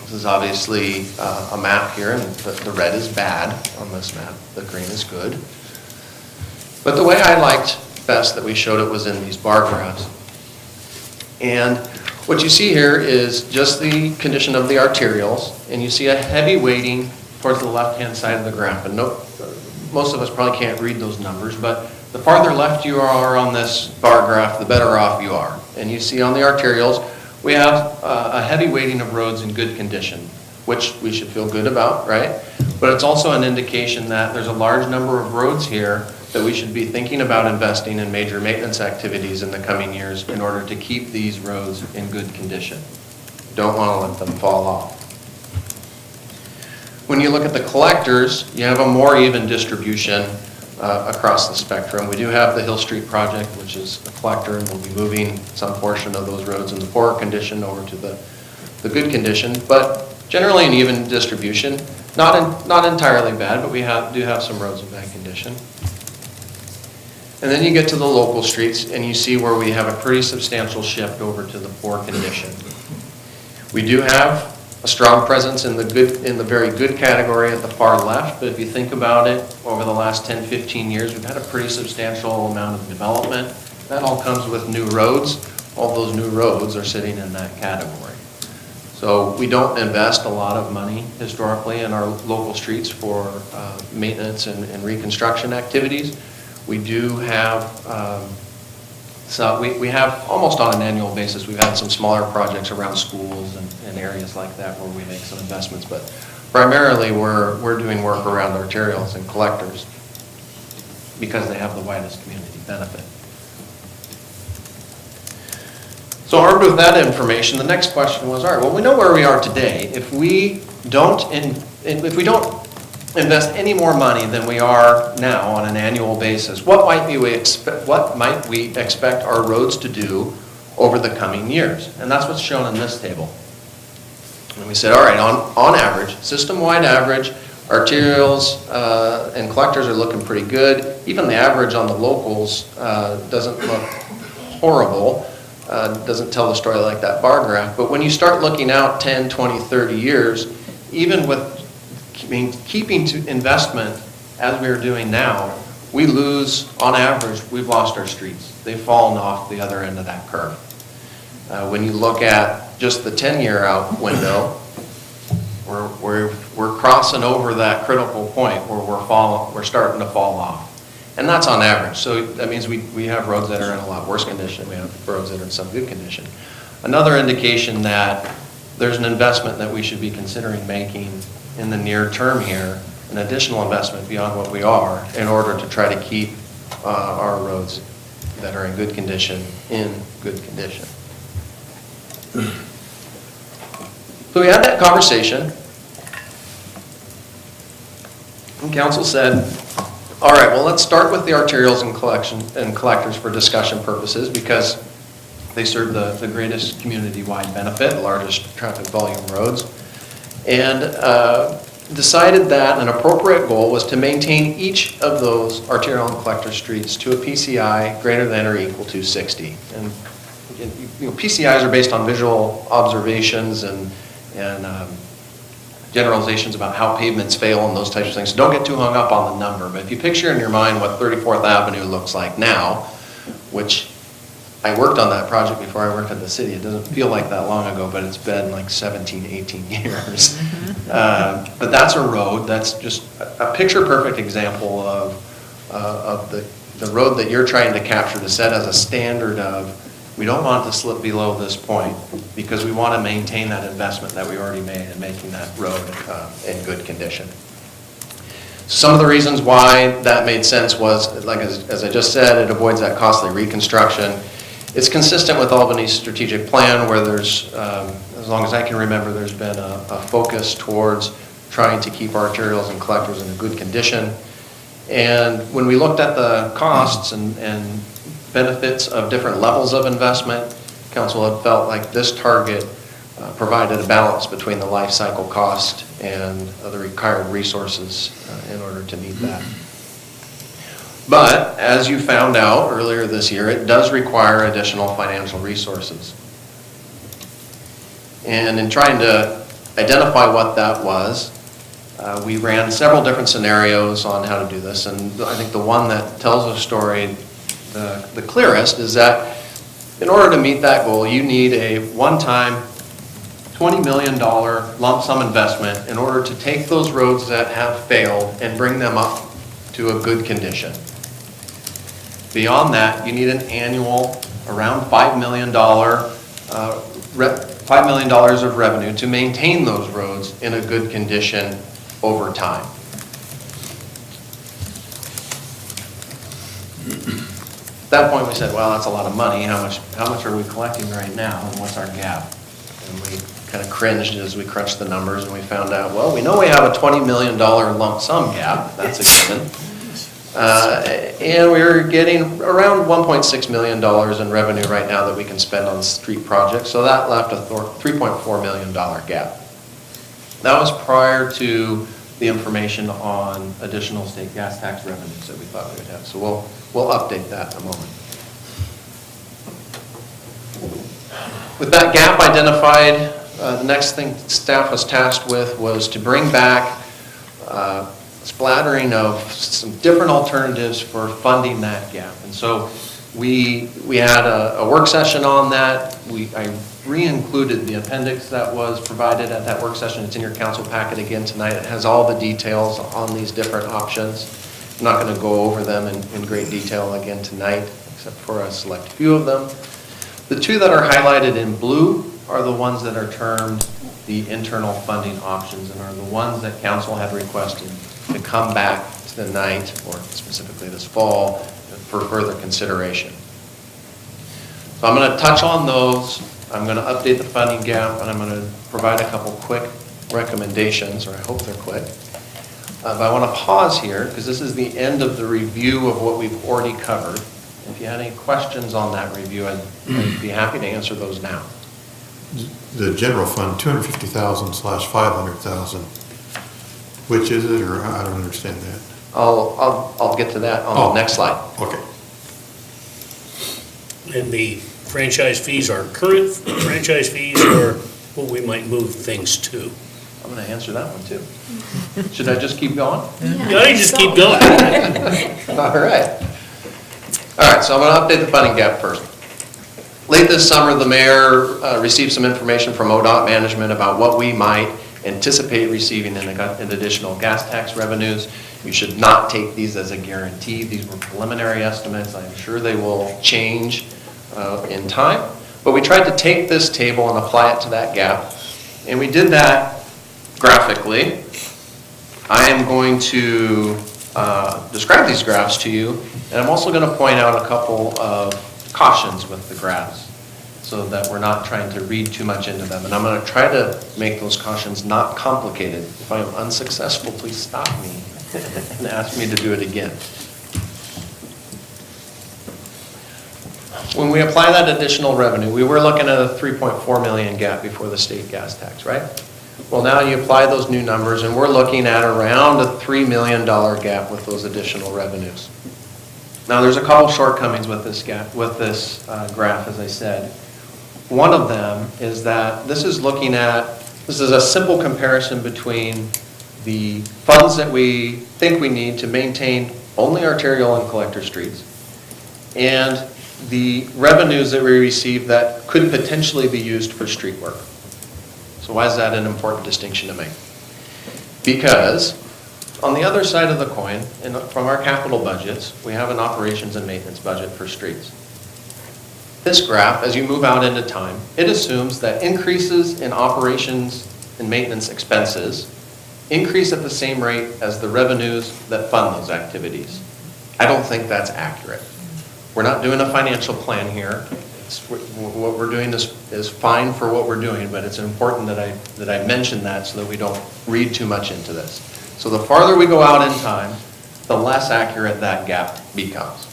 This is obviously a map here, and the red is bad on this map. The green is good. But the way I liked best that we showed it was in these bar graphs. And what you see here is just the condition of the arterials, and you see a heavy weighting towards the left-hand side of the graph. And most of us probably can't read those numbers, but the farther left you are on this bar graph, the better off you are. And you see on the arterials, we have a heavy weighting of roads in good condition, which we should feel good about, right? But it's also an indication that there's a large number of roads here that we should be thinking about investing in major maintenance activities in the coming years in order to keep these roads in good condition. Don't want to let them fall off. When you look at the collectors, you have a more even distribution across the spectrum. We do have the Hill Street project, which is a collector, and we'll be moving some portion of those roads in the poor condition over to the good condition, but generally an even distribution. Not entirely bad, but we do have some roads in bad condition. And then you get to the local streets, and you see where we have a pretty substantial shift over to the poor condition. We do have a strong presence in the very good category at the far left, but if you think about it, over the last 10, 15 years, we've had a pretty substantial amount of development. That all comes with new roads. All those new roads are sitting in that category. So we don't invest a lot of money historically in our local streets for maintenance and reconstruction activities. We do have, we have almost on an annual basis, we've had some smaller projects around schools and areas like that where we make some investments, but primarily we're doing work around arterials and collectors because they have the widest community benefit. So armed with that information, the next question was, all right, well, we know where we are today. If we don't invest any more money than we are now on an annual basis, what might we expect our roads to do over the coming years? And that's what's shown in this table. And we said, all right, on average, system-wide average, arterials and collectors are looking pretty good. Even the average on the locals doesn't look horrible. Doesn't tell the story like that bar graph. But when you start looking out 10, 20, 30 years, even with keeping to investment as we're doing now, we lose, on average, we've lost our streets. They've fallen off the other end of that curve. When you look at just the 10-year out window, we're crossing over that critical point where we're starting to fall off. And that's on average. So that means we have roads that are in a lot worse condition. We have roads that are in some good condition. Another indication that there's an investment that we should be considering making in the near term here, an additional investment beyond what we are, in order to try to keep our roads that are in good condition in good condition. So we had that conversation, and council said, all right, well, let's start with the arterials and collectors for discussion purposes because they serve the greatest community-wide benefit, the largest traffic volume roads, and decided that an appropriate goal was to maintain each of those arterial and collector streets to a PCI greater than or equal to 60. And PCIs are based on visual observations and generalizations about how pavements fail and those types of things. So don't get too hung up on the number, but if you picture in your mind what 34th Avenue looks like now, which I worked on that project before I worked at the city. It doesn't feel like that long ago, but it's been like 17, 18 years. But that's a road, that's just a picture-perfect example of the road that you're trying to capture to set as a standard of, we don't want to slip below this point because we want to maintain that investment that we already made in making that road in good condition. Some of the reasons why that made sense was, like as I just said, it avoids that costly reconstruction. It's consistent with Albany's strategic plan where there's, as long as I can remember, there's been a focus towards trying to keep our arterials and collectors in a good condition. And when we looked at the costs and benefits of different levels of investment, council had felt like this target provided a balance between the life cycle cost and the required resources in order to meet that. But as you found out earlier this year, it does require additional financial resources. And in trying to identify what that was. We ran several different scenarios on how to do this, and I think the one that tells the story the clearest is that in order to meet that goal, you need a one-time $20 million lump sum investment in order to take those roads that have failed and bring them up to a good condition. Beyond that, you need an annual around $5 million of revenue to maintain those roads in a good condition over time. At that point, we said, well, that's a lot of money. How much are we collecting right now, and what's our gap? And we kind of cringed as we crunched the numbers, and we found out, well, we know we have a $20 million lump sum gap. That's a given. And we were getting around $1.6 million in revenue right now that we can spend on street projects. So that left a $3.4 million gap. That was prior to the information on additional state gas tax revenues that we thought we would have. So we'll update that in a moment. With that gap identified, the next thing staff was tasked with was to bring back a splattering of some different alternatives for funding that gap. And so we had a work session on that. I re-included the appendix that was provided at that work session. It's in your council packet again tonight. It has all the details on these different options. I'm not going to go over them in great detail again tonight, except for a select few of them. The two that are highlighted in blue are the ones that are termed the internal funding options and are the ones that council had requested to come back tonight, or specifically this fall, for further consideration. So I'm going to touch on those. I'm going to update the funding gap, and I'm going to provide a couple quick recommendations, or I hope they're quick. But I want to pause here because this is the end of the review of what we've already covered. If you had any questions on that review, I'd be happy to answer those now. The general fund, 250,000 / 500,000. Which is it, or I don't understand that? I'll get to that on the next slide. Okay. And the franchise fees are current franchise fees or what we might move things to? I'm going to answer that one too. Should I just keep going? Yeah, you just keep going. All right. All right, so I'm going to update the funding gap first. Late this summer, the mayor received some information from ODOT management about what we might anticipate receiving in additional gas tax revenues. You should not take these as a guarantee. These were preliminary estimates. I'm sure they will change in time. But we tried to take this table and apply it to that gap. And we did that graphically. I am going to describe these graphs to you. And I'm also going to point out a couple of cautions with the graphs so that we're not trying to read too much into them. And I'm going to try to make those cautions not complicated. If I am unsuccessful, please stop me and ask me to do it again. When we apply that additional revenue, we were looking at a $3.4 million gap before the state gas tax, right? Well, now you apply those new numbers, and we're looking at around a $3 million gap with those additional revenues. Now, there's a couple shortcomings with this gap, with this graph, as I said. One of them is that this is a simple comparison between the funds that we think we need to maintain only arterial and collector streets and the revenues that we receive that could potentially be used for street work. So why is that an important distinction to make? Because on the other side of the coin, from our capital budgets, we have an operations and maintenance budget for streets. This graph, as you move out into time, it assumes that increases in operations and maintenance expenses increase at the same rate as the revenues that fund those activities. I don't think that's accurate. We're not doing a financial plan here. What we're doing is fine for what we're doing, but it's important that I mention that so that we don't read too much into this. So the farther we go out in time, the less accurate that gap becomes.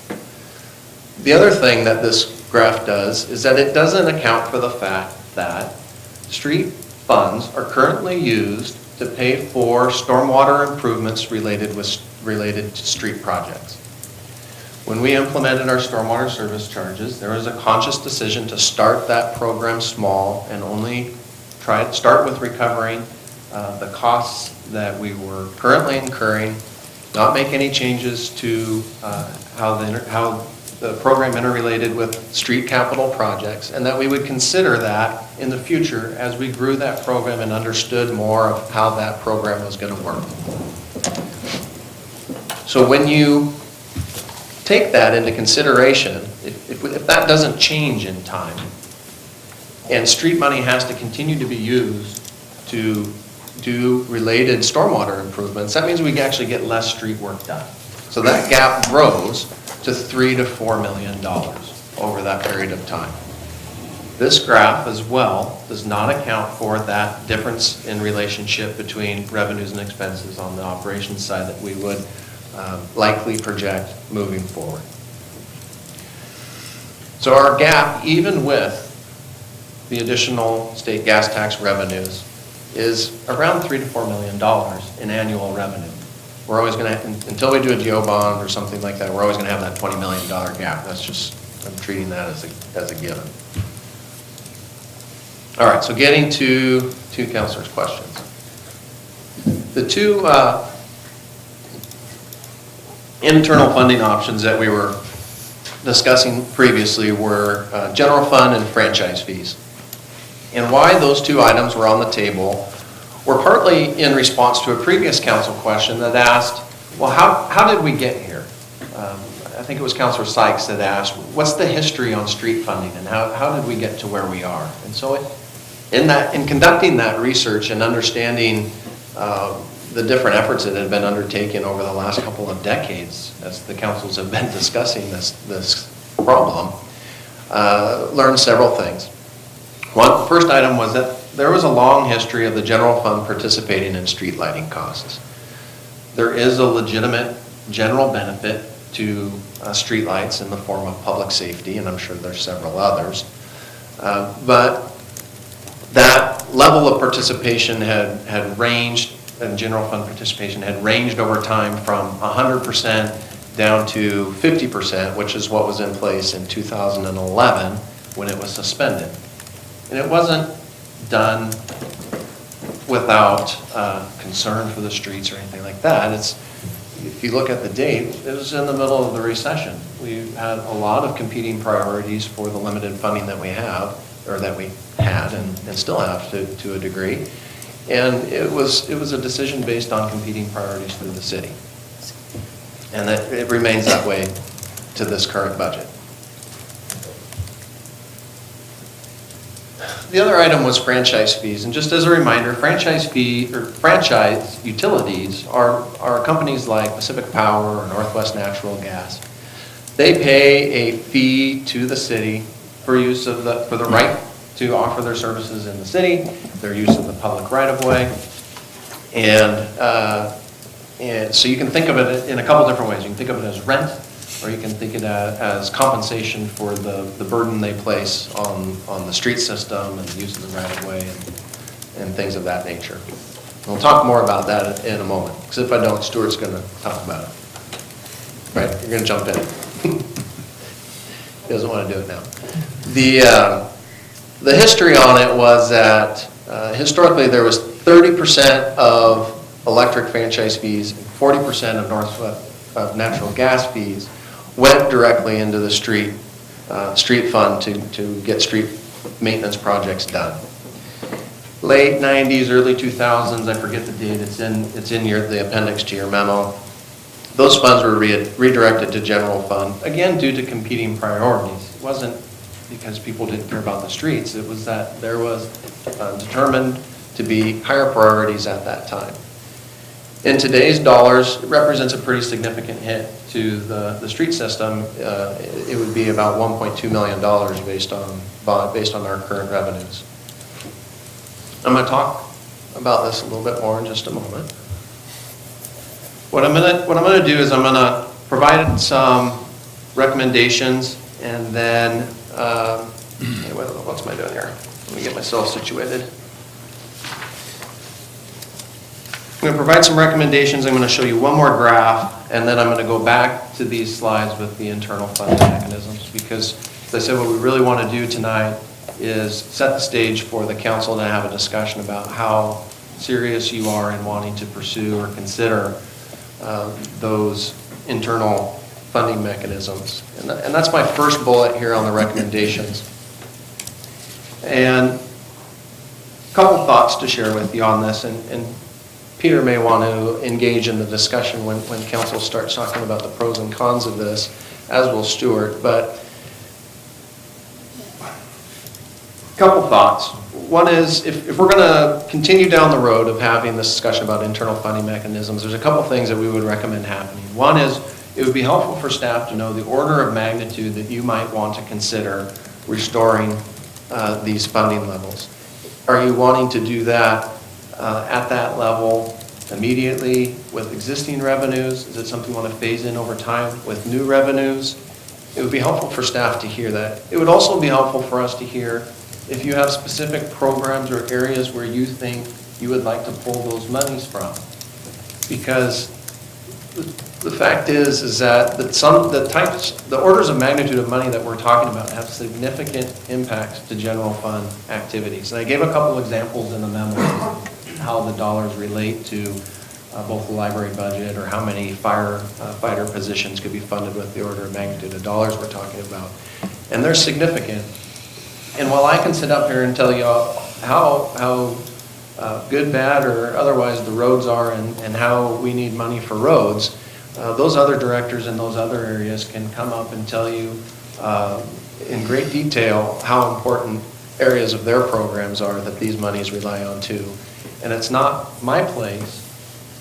The other thing that this graph does is that it doesn't account for the fact that street funds are currently used to pay for stormwater improvements related to street projects. When we implemented our stormwater service charges, there was a conscious decision to start that program small and only start with recovering the costs that we were currently incurring, not make any changes to how the program interrelated with street capital projects, and that we would consider that in the future as we grew that program and understood more of how that program was going to work. So when you take that into consideration, if that doesn't change in time, and street money has to continue to be used to do related stormwater improvements, that means we can actually get less street work done. So that gap grows to $3 to $4 million over that period of time. This graph as well does not account for that difference in relationship between revenues and expenses on the operations side that we would likely project moving forward. So our gap, even with the additional state gas tax revenues, is around $3 to $4 million in annual revenue. We're always going to, until we do a GO bond or something like that, we're always going to have that $20 million gap. That's just, I'm treating that as a given. All right, so getting to Councilor's questions. The two internal funding options that we were discussing previously were general fund and franchise fees. And why those two items were on the table were partly in response to a previous council question that asked, well, how did we get here? I think it was Councilor Sykes that asked, what's the history on street funding and how did we get to where we are? And so in conducting that research and understanding the different efforts that had been undertaken over the last couple of decades as the councils have been discussing this problem, learned several things. One, first item was that there was a long history of the general fund participating in street lighting costs. There is a legitimate general benefit to street lights in the form of public safety, and I'm sure there's several others. But that level of participation had ranged, and general fund participation had ranged over time from 100% down to 50%, which is what was in place in 2011 when it was suspended. And it wasn't done without concern for the streets or anything like that. If you look at the date, it was in the middle of the recession. We had a lot of competing priorities for the limited funding that we have, or that we had and still have to a degree. And it was a decision based on competing priorities through the city. And that it remains that way to this current budget. The other item was franchise fees, and just as a reminder, franchise utilities are companies like Pacific Power or Northwest Natural Gas. They pay a fee to the city for use of for the right to offer their services in the city, their use of the public right-of-way, and so you can think of it in a couple different ways. You can think of it as rent, or you can think of it as compensation for the burden they place on the street system and the use of the right-of-way and things of that nature. We'll talk more about that in a moment, because if I don't, Stuart's going to talk about it. Right? You're going to jump in. He doesn't want to do it now. The history on it was that historically there was 30% of electric franchise fees and 40% of Northwest natural gas fees went directly into the street fund to get street maintenance projects done. Late 90s, early 2000s, I forget the date, it's in the appendix to your memo. Those funds were redirected to general fund, again due to competing priorities. It wasn't because people didn't care about the streets, it was that there was determined to be higher priorities at that time. In today's dollars, it represents a pretty significant hit to the street system. It would be about $1.2 million based on our current revenues. I'm going to talk about this a little bit more in just a moment. What I'm going to do is I'm going to provide some recommendations, and then what's am I doing here? Let me get myself situated. I'm going to provide some recommendations. I'm going to show you one more graph, and then I'm going to go back to these slides with the internal funding mechanisms, because, as I said, what we really want to do tonight is set the stage for the council to have a discussion about how serious you are in wanting to pursue or consider those internal funding mechanisms. And that's my first bullet here on the recommendations. And a couple thoughts to share with you on this, and Peter may want to engage in the discussion when council starts talking about the pros and cons of this, as will Stuart, but a couple thoughts. One is, if we're going to continue down the road of having this discussion about internal funding mechanisms, there's a couple things that we would recommend happening. One is, it would be helpful for staff to know the order of magnitude that you might want to consider restoring these funding levels. Are you wanting to do that at that level immediately with existing revenues? Is it something you want to phase in over time with new revenues? It would be helpful for staff to hear that. It would also be helpful for us to hear if you have specific programs or areas where you think you would like to pull those monies from. Because the fact is that the orders of magnitude of money that we're talking about have significant impacts to general fund activities. And I gave a couple examples in the memo of how the dollars relate to both the library budget, or how many firefighter positions could be funded with the order of magnitude of dollars we're talking about. And they're significant. And while I can sit up here and tell you how good, bad, or otherwise the roads are, and how we need money for roads, those other directors in those other areas can come up and tell you in great detail how important areas of their programs are that these monies rely on too. And it's not my place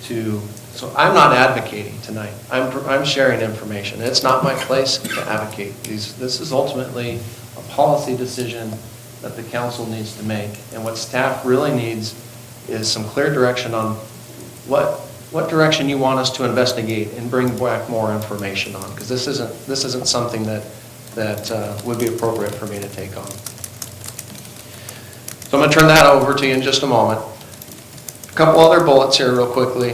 to, so I'm not advocating tonight. I'm sharing information. It's not my place to advocate. This is ultimately a policy decision that the council needs to make. And what staff really needs is some clear direction on what direction you want us to investigate and bring back more information on, because this isn't something that would be appropriate for me to take on. So I'm going to turn that over to you in just a moment. A couple other bullets here real quickly.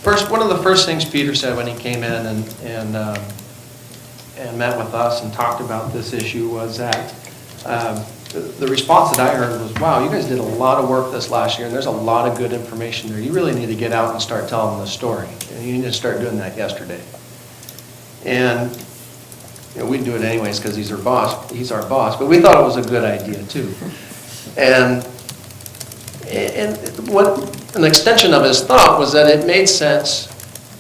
First, one of the first things Peter said when he came in and met with us and talked about this issue was that the response that I heard was, wow, you guys did a lot of work this last year, and there's a lot of good information there. You really need to get out and start telling the story. And you need to start doing that yesterday. And we'd do it anyways because he's our boss, but we thought it was a good idea too. And what an extension of his thought was that it made sense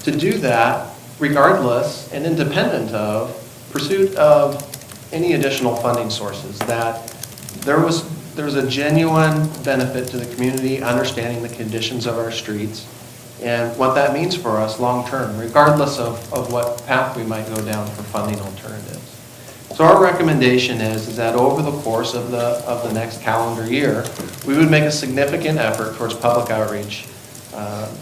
to do that regardless and independent of pursuit of any additional funding sources, that there was a genuine benefit to the community understanding the conditions of our streets and what that means for us long term, regardless of what path we might go down for funding alternatives. So our recommendation is that over the course of the next calendar year, we would make a significant effort towards public outreach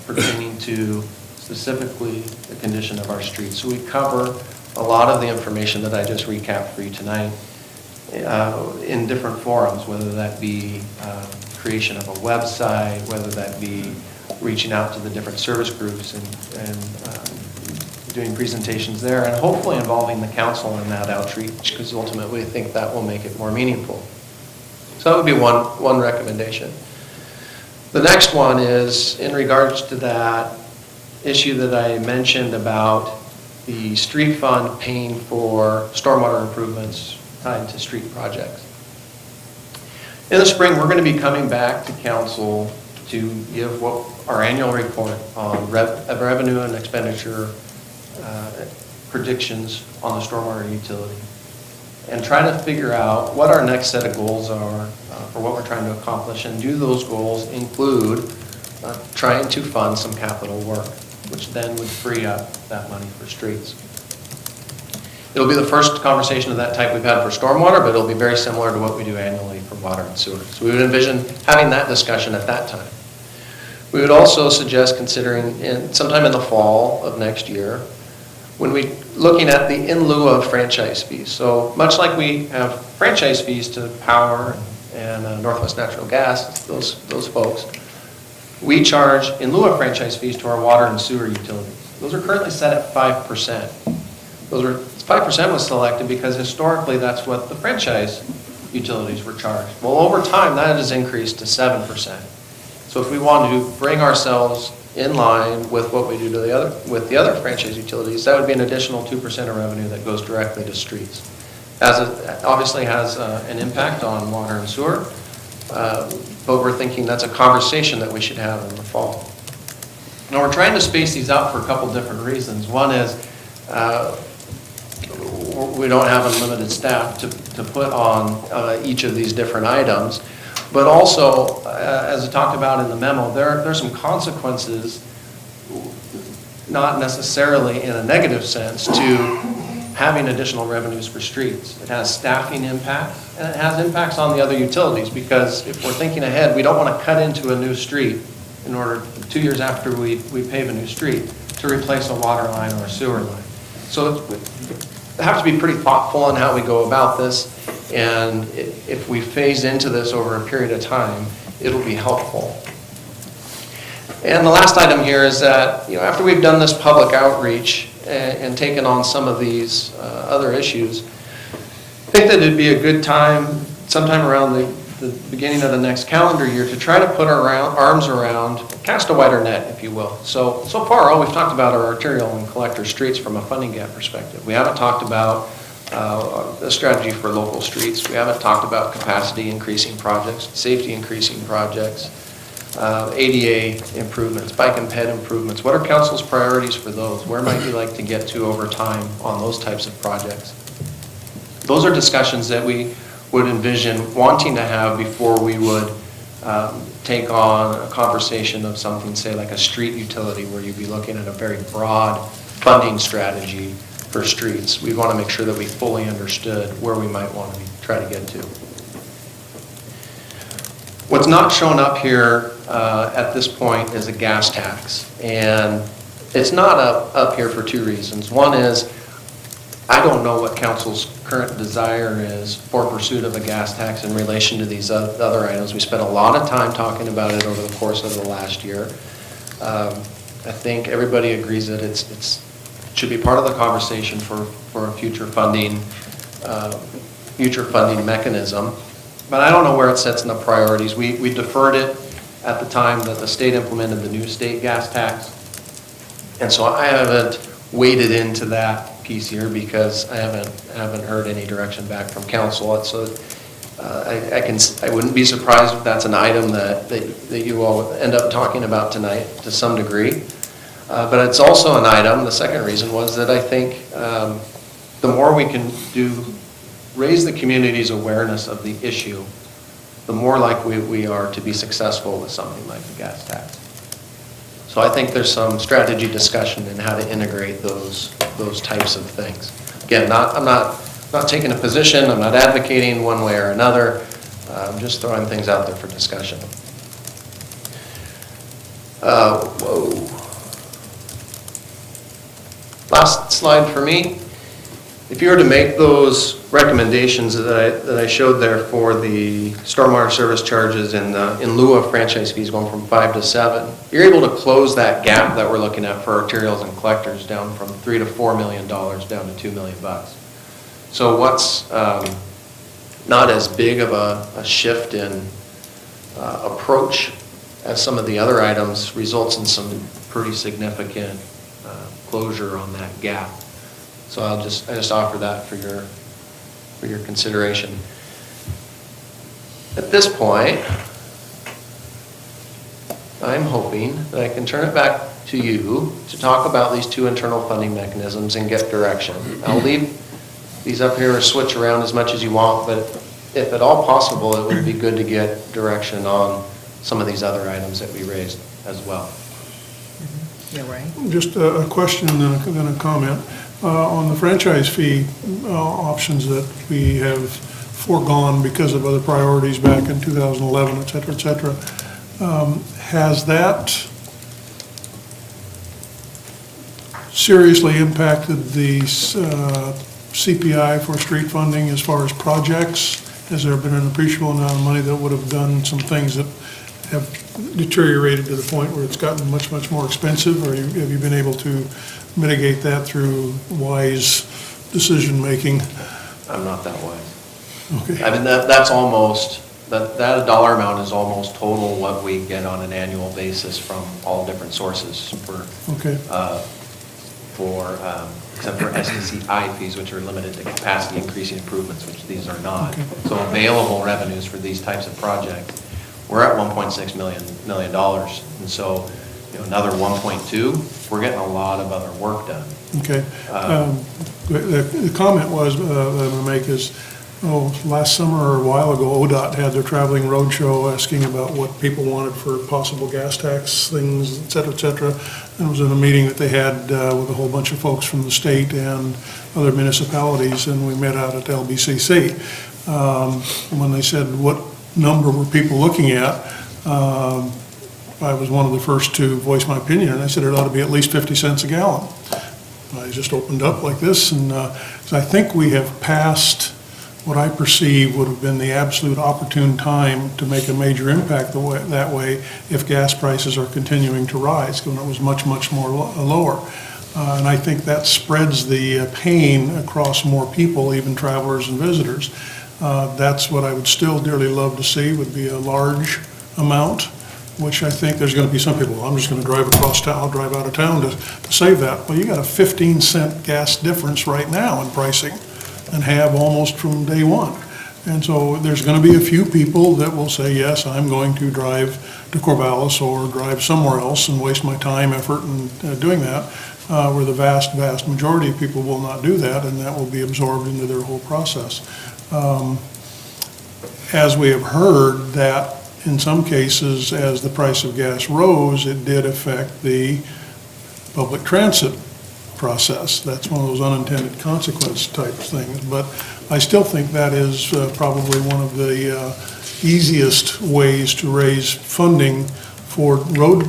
pertaining to specifically the condition of our streets. So we cover a lot of the information that I just recapped for you tonight in different forums, whether that be creation of a website, whether that be reaching out to the different service groups and doing presentations there, and hopefully involving the council in that outreach, because ultimately I think that will make it more meaningful. So that would be one recommendation. The next one is in regards to that issue that I mentioned about the street fund paying for stormwater improvements tied to street projects. In the spring, we're going to be coming back to council to give our annual report on revenue and expenditure predictions on the stormwater utility, and try to figure out what our next set of goals are for what we're trying to accomplish, and do those goals include trying to fund some capital work, which then would free up that money for streets. It'll be the first conversation of that type we've had for stormwater, but it'll be very similar to what we do annually for water and sewer. So we would envision having that discussion at that time. We would also suggest considering sometime in the fall of next year, when we looking at the in lieu of franchise fees. So much like we have franchise fees to power and Northwest Natural Gas, those folks, we charge in lieu of franchise fees to our water and sewer utilities. Those are currently set at 5%. 5% was selected because historically that's what the franchise utilities were charged. Well, over time, that has increased to 7%. So if we wanted to bring ourselves in line with what we do to with the other franchise utilities, that would be an additional 2% of revenue that goes directly to streets. As it obviously has an impact on water and sewer, but we're thinking that's a conversation that we should have in the fall. Now, we're trying to space these out for a couple different reasons. One is we don't have unlimited staff to put on each of these different items. But also, as I talked about in the memo, there's some consequences, not necessarily in a negative sense, to having additional revenues for streets. It has staffing impact, and it has impacts on the other utilities, because if we're thinking ahead, we don't want to cut into a new street in order, 2 years after we pave a new street, to replace a water line or a sewer line. So we have to be pretty thoughtful on how we go about this. And if we phase into this over a period of time, it'll be helpful. And the last item here is that, after we've done this public outreach and taken on some of these other issues, I think that it'd be a good time, sometime around the beginning of the next calendar year, to try to put our arms around, cast a wider net, if you will. So far, all we've talked about are arterial and collector streets from a funding gap perspective. We haven't talked about a strategy for local streets. We haven't talked about capacity increasing projects, safety increasing projects, ADA improvements, bike and ped improvements. What are council's priorities for those? Where might you like to get to over time on those types of projects? Those are discussions that we would envision wanting to have before we would take on a conversation of something, say, like a street utility, where you'd be looking at a very broad funding strategy for streets. We want to make sure that we fully understood where we might want to try to get to. What's not shown up here at this point is a gas tax. And it's not up here for two reasons. One is, I don't know what council's current desire is for pursuit of a gas tax in relation to these other items. We spent a lot of time talking about it over the course of the last year. I think everybody agrees that it should be part of the conversation for a future funding mechanism. But I don't know where it sits in the priorities. We deferred it at the time that the state implemented the new state gas tax. And so I haven't waded into that piece here because I haven't heard any direction back from council. So I wouldn't be surprised if that's an item that you all end up talking about tonight to some degree. But it's also an item, the second reason was that I think the more we can raise the community's awareness of the issue, the more likely we are to be successful with something like the gas tax. So I think there's some strategy discussion in how to integrate those types of things. Again, I'm not taking a position, I'm not advocating one way or another, I'm just throwing things out there for discussion. Last slide for me. If you were to make those recommendations that I showed there for the stormwater service charges in lieu of franchise fees going from 5 to 7, you're able to close that gap that we're looking at for arterials and collectors down from $3 to $4 million down to $2 million. So what's not as big of a shift in approach as some of the other items results in some pretty significant closure on that gap. So I just offer that for your consideration. At this point, I'm hoping that I can turn it back to you to talk about these two internal funding mechanisms and get direction. I'll leave these up here or switch around as much as you want, but if at all possible, it would be good to get direction on some of these other items that we raised as well. Yeah, right. Just a question and then a comment. On the franchise fee options that we have foregone because of other priorities back in 2011, et cetera, has that seriously impacted the CPI for street funding as far as projects? Has there been an appreciable amount of money that would have done some things that have deteriorated to the point where it's gotten much, much more expensive, or have you been able to mitigate that through wise decision-making? I'm not that wise. Okay. I mean, that's almost, that dollar amount is almost total what we get on an annual basis from all different sources Okay. except for SDCI fees, which are limited to capacity increasing improvements, which these are not. Okay. So available revenues for these types of projects, we're at $1.6 million. And so, another 1.2, we're getting a lot of other work done. Okay. The comment was, I'm going to make is, last summer or a while ago, ODOT had their traveling roadshow asking about what people wanted for possible gas tax things, et cetera, et cetera. And it was in a meeting that they had with a whole bunch of folks from the state and other municipalities, and we met out at LBCC. When they said what number were people looking at, I was one of the first to voice my opinion, and I said it ought to be at least 50 cents a gallon. I just opened up like this, and so I think we have passed what I perceive would have been the absolute opportune time to make a major impact that way if gas prices are continuing to rise, when it was much, much more lower. And I think that spreads the pain across more people, even travelers and visitors. That's what I would still dearly love to see, would be a large amount, which I think there's going to be some people, I'm just going to drive across town, I'll drive out of town to save that. Well, you got a 15-cent gas difference right now in pricing, and have almost from day one. And so there's going to be a few people that will say, yes, I'm going to drive to Corvallis or drive somewhere else and waste my time, effort in doing that, where the vast, vast majority of people will not do that, and that will be absorbed into their whole process. As we have heard, that in some cases, as the price of gas rose, it did affect the public transit process. That's one of those unintended consequence type things. But I still think that is probably one of the easiest ways to raise funding for road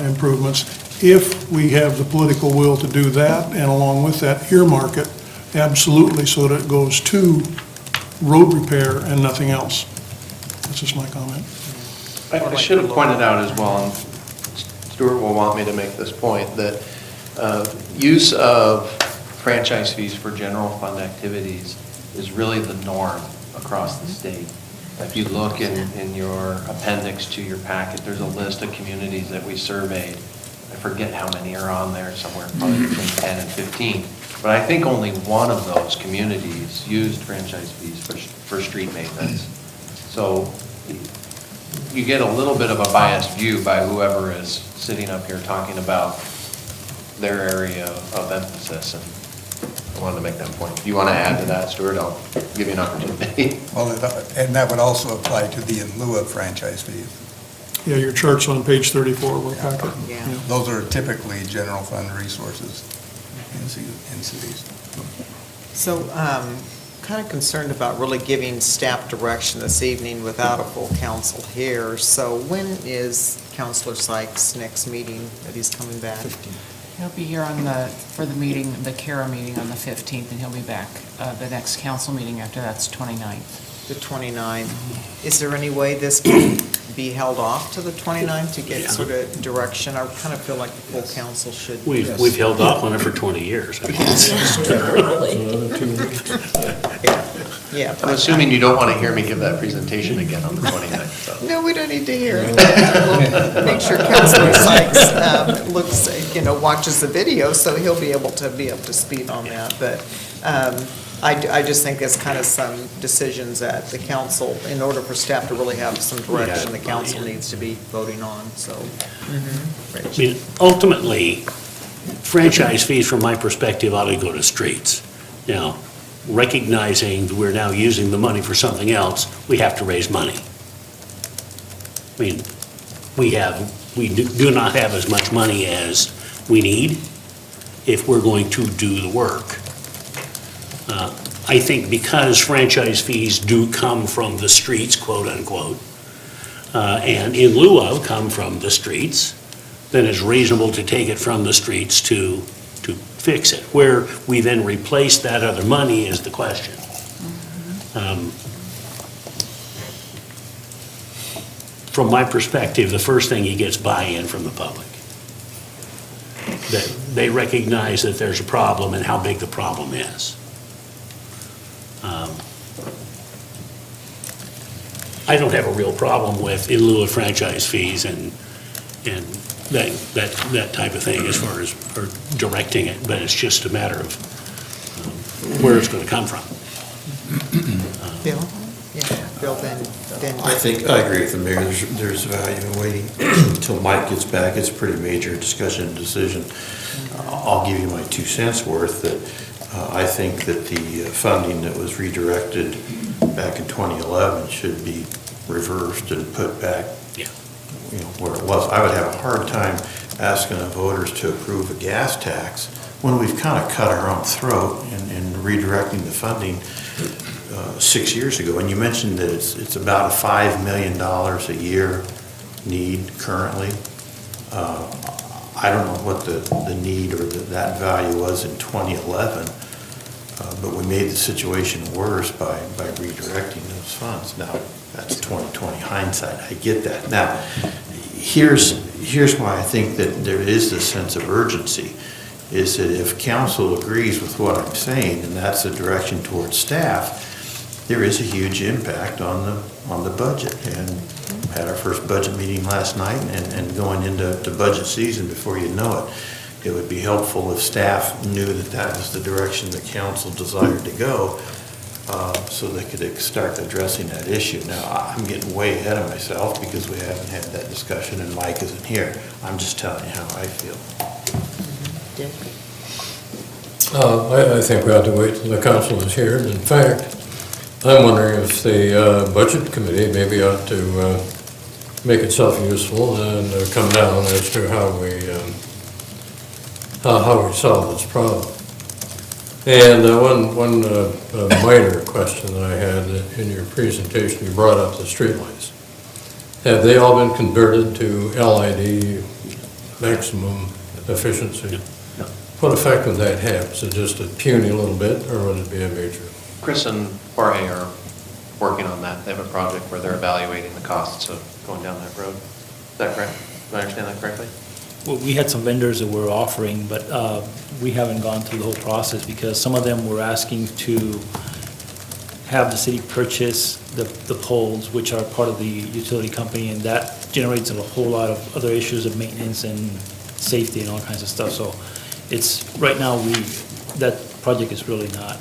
improvements, if we have the political will to do that, and along with that, earmark it absolutely so that it goes to road repair and nothing else. That's just my comment. I should have pointed out as well, and Stuart will want me to make this point, that use of franchise fees for general fund activities is really the norm across the state. If you look in your appendix to your packet, there's a list of communities that we surveyed. I forget how many are on there, somewhere probably between 10 and 15. But I think only one of those communities used franchise fees for street maintenance. So you get a little bit of a biased view by whoever is sitting up here talking about their area of emphasis, and I wanted to make that point. If you want to add to that, Stuart, I'll give you an opportunity. Well, and that would also apply to the in lieu of franchise fees. Yeah, your chart's on page 34 of our packet. Yeah. Those are typically general fund resources in cities. So, kind of concerned about really giving staff direction this evening without a full council here. So when is Councilor Sykes' next meeting that he's coming back? He'll be here for the meeting, the CARA meeting on the 15th, and he'll be back the next council meeting after that's 29th. The 29th. Is there any way this can be held off to the 29th to get sort of direction? I kind of feel like the full council should. We've held off on it for 20 years. Yeah. I'm assuming you don't want to hear me give that presentation again on the 29th. So. No, we don't need to hear it. We'll make sure Councilor Sykes watches the video, so he'll be able to be up to speed on that. But I just think it's kind of some decisions that the council, in order for staff to really have some direction, the council needs to be voting on, so. I mean, ultimately, franchise fees, from my perspective, ought to go to streets. Now, recognizing that we're now using the money for something else, we have to raise money. I mean, we do not have as much money as we need if we're going to do the work. I think because franchise fees do come from the streets, quote unquote, and in lieu of come from the streets, then it's reasonable to take it from the streets to fix it. Where we then replace that other money is the question. From my perspective, the first thing he gets buy-in from the public. That they recognize that there's a problem and how big the problem is. I don't have a real problem with in lieu of franchise fees and that type of thing as far as or directing it, but it's just a matter of where it's going to come from. Bill? Yeah, Bill, then. I think, I agree with the mayor, there's value in waiting until Mike gets back. It's a pretty major discussion and decision. I'll give you my 2 cents worth, that I think that the funding that was redirected back in 2011 should be reversed and put back, where it was. I would have a hard time asking the voters to approve a gas tax when we've kind of cut our own throat in redirecting the funding 6 years ago. And you mentioned that it's about a $5 million a year need currently. I don't know what the need or that value was in 2011, but we made the situation worse by redirecting those funds. Now, that's 2020 hindsight. I get that. Now, here's why I think that there is this sense of urgency, is that if council agrees with what I'm saying, and that's the direction towards staff, there is a huge impact on the budget. And had our first budget meeting last night, and going into budget season, before you know it, it would be helpful if staff knew that was the direction the council desired to go, so they could start addressing that issue. Now, I'm getting way ahead of myself because we haven't had that discussion and Mike isn't here. I'm just telling you how I feel. Dick? I think we ought to wait till the council is here. In fact, I'm wondering if the budget committee maybe ought to make itself useful and come down as to how we solve this problem. And one minor question that I had in your presentation, you brought up the streetlights. Have they all been converted to LID maximum efficiency? No. What effect would that have? Is it just a puny little bit, or would it be a major? Chris and Jorge are working on that. They have a project where they're evaluating the costs of going down that road. Is that correct? Do I understand that correctly? Well, we had some vendors that were offering, but we haven't gone through the whole process because some of them were asking to have the city purchase the poles, which are part of the utility company, and that generates a whole lot of other issues of maintenance and safety and all kinds of stuff. So it's, right now, that project is really not,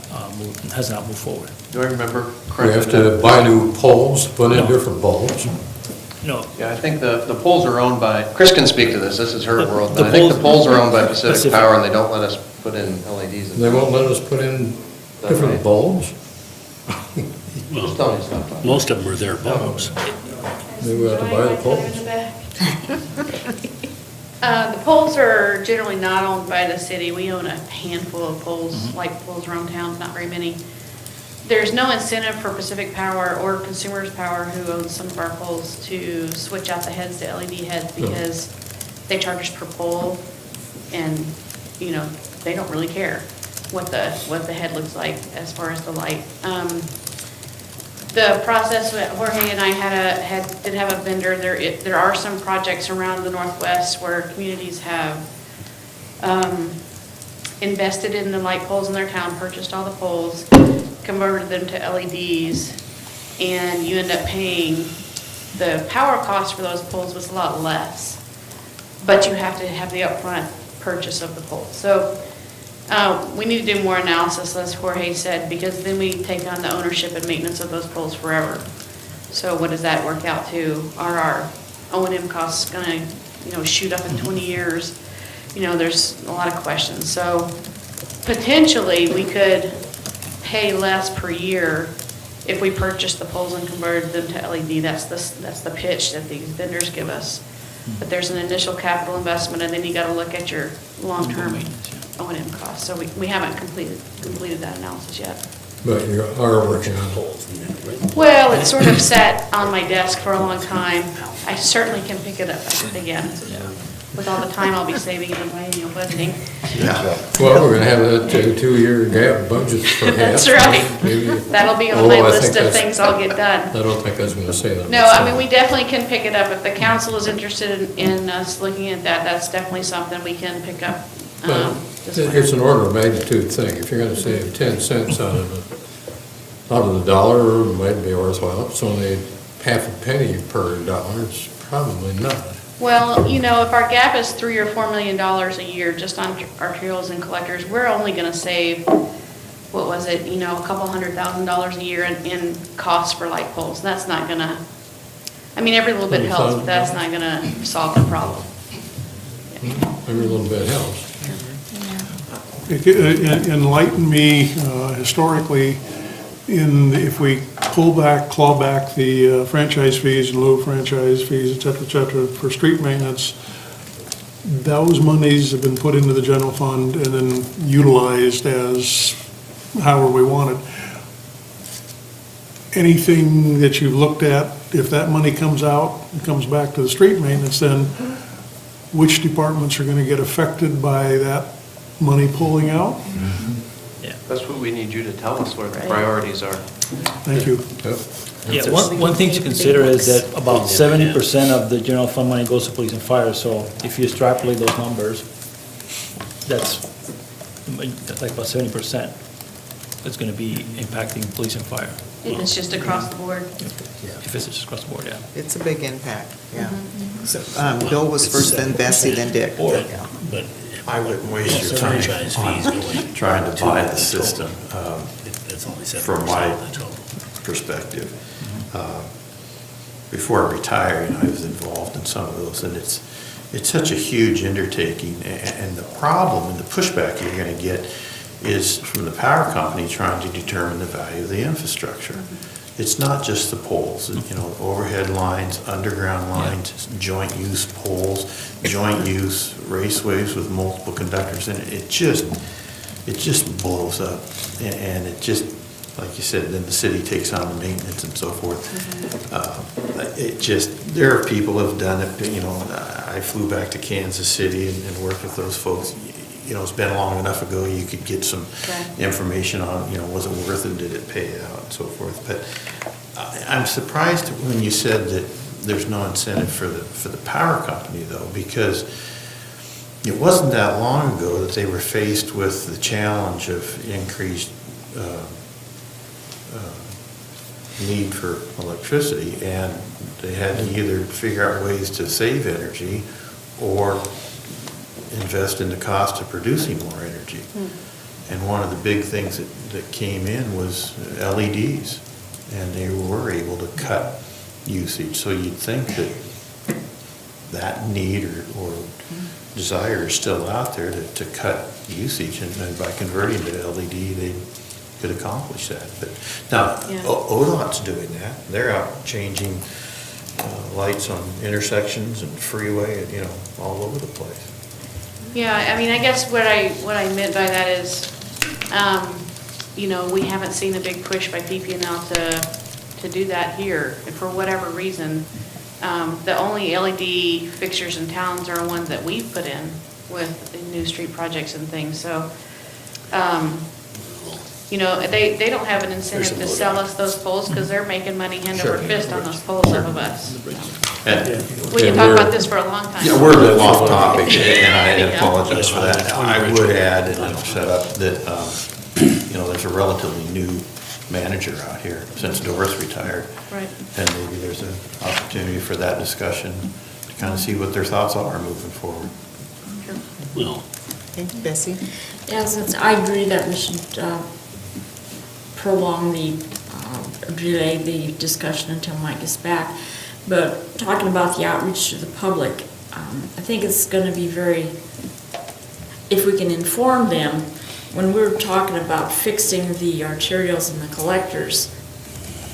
has not moved forward. Do I remember We correctly? have to buy new poles, put in different bulbs. No. Yeah, I think the poles are owned by, Chris can speak to this is her world, the but I think the poles- poles are owned by Pacific Pacific. Power, and they don't let us put in LEDs. They won't let us put in That's different right. bulbs? Just tell me stuff. Most of them are their bulbs. Maybe we have to buy the poles. The poles are generally not owned by the city. We own a handful of poles, like poles around town, not very many. There's no incentive for Pacific Power or Consumers Power, who owns some of our poles, to switch out the heads to LED heads because they charge us per pole, and, they don't really care what the head looks like as far as the light. The process, Jorge and I did have a vendor. There are some projects around the Northwest where communities have invested in the light poles in their town, purchased all the poles, converted them to LEDs, and you end up paying, the power cost for those poles was a lot less, but you have to have the upfront purchase of the poles. So we need to do more analysis, as Jorge said, because then we take on the ownership and maintenance of those poles forever. So what does that work out to? Are our O&M costs going to, shoot up in 20 years? There's a lot of questions. So potentially, we could pay less per year if we purchase the poles and converted them to LED. That's the pitch that these vendors give us. But there's an initial capital investment, and then you got to look at your long-term O&M costs. So we haven't completed that analysis yet. But you are working on poles. Well, it's sort of sat on my desk for a long time. I certainly can pick it up again. With all the time I'll be saving in the biennial budgeting. Well, we're going to have that two-year gap budget perhaps. That's right. Maybe. That'll be on Although my I list think of things I'll get done. I don't think I was going to say that. No, I mean, we definitely can pick it up. If the council is interested in us looking at that, that's definitely something we can pick up. But it's an order of magnitude thing. If you're going to save 10 cents out of the dollar, it might be worthwhile. It's only half a penny per dollar, it's probably not. Well, you know, if our gap is $3 or $4 million a year just on arterials and collectors, we're only gonna save, what was it, you know, a couple $100,000 a year in costs for light poles. That's not gonna, I mean, every little bit helps, but that's not gonna solve the problem. Every little bit helps. Enlighten me historically, if we claw back the franchise fees and low franchise fees, et cetera, for street maintenance, those monies have been put into the general fund and then utilized as however we want it. Anything that you've looked at, if that money comes out and comes back to the street maintenance, then which departments are going to get affected by that money pulling out? That's what we need you to tell us where the priorities are. Thank you. Yeah, one thing to consider is that about 70% of the general fund money goes to police and fire, so if you extrapolate those numbers, that's like about 70% that's gonna be impacting police and fire. It's just across the board. If it's just across the board, yeah. It's a big impact, yeah. So, Bill was first, then Bessie, then Dick. Yeah. But I wouldn't waste your time on trying to buy the system, from my perspective. Before I retired, I was involved in some of those, and it's such a huge undertaking, and the problem and the pushback you're gonna get is from the power company trying to determine the value of the infrastructure. It's not just the poles, you know, overhead lines, underground lines, joint use poles, joint use raceways with multiple conductors, and it just blows up. And it just, like you said, then the city takes on the maintenance and so forth. There are people who have done it, you know, I flew back to Kansas City and worked with those folks. You know, it's been long enough ago, you could get some information on, you know, was it worth it, did it pay out, and so forth. But I'm surprised when you said that there's no incentive for the power company, though, because it wasn't that long ago that they were faced with the challenge of increased need for electricity, and they had to either figure out ways to save energy or invest in the cost of producing more energy. And one of the big things that came in was LEDs, and they were able to cut usage. So you'd think that need or desire is still out there to cut usage, and by converting to LED, they could accomplish that. But now, ODOT's doing that. They're out changing lights on intersections and freeway, you know, all over the place. Yeah, I mean, I guess what I meant by that is, you know, we haven't seen a big push by PP&L to do that here, and for whatever reason. The only LED fixtures in towns are ones that we've put in with new street projects and things, so, you know, they don't have an incentive to sell us those poles because they're making money hand over fist on those poles off of us. We can talk about this for a long time. Yeah, we're a little off topic, and I apologize for that. I would add, and I'll set up, that, you know, there's a relatively new manager out here since Doris retired. Right. And maybe there's an opportunity for that discussion to kind of see what their thoughts are moving forward. Well. Thank you, Bessie. Yeah, since I agree that we should prolong delay the discussion until Mike gets back. But talking about the outreach to the public, I think it's going to be if we can inform them, when we're talking about fixing the arterials and the collectors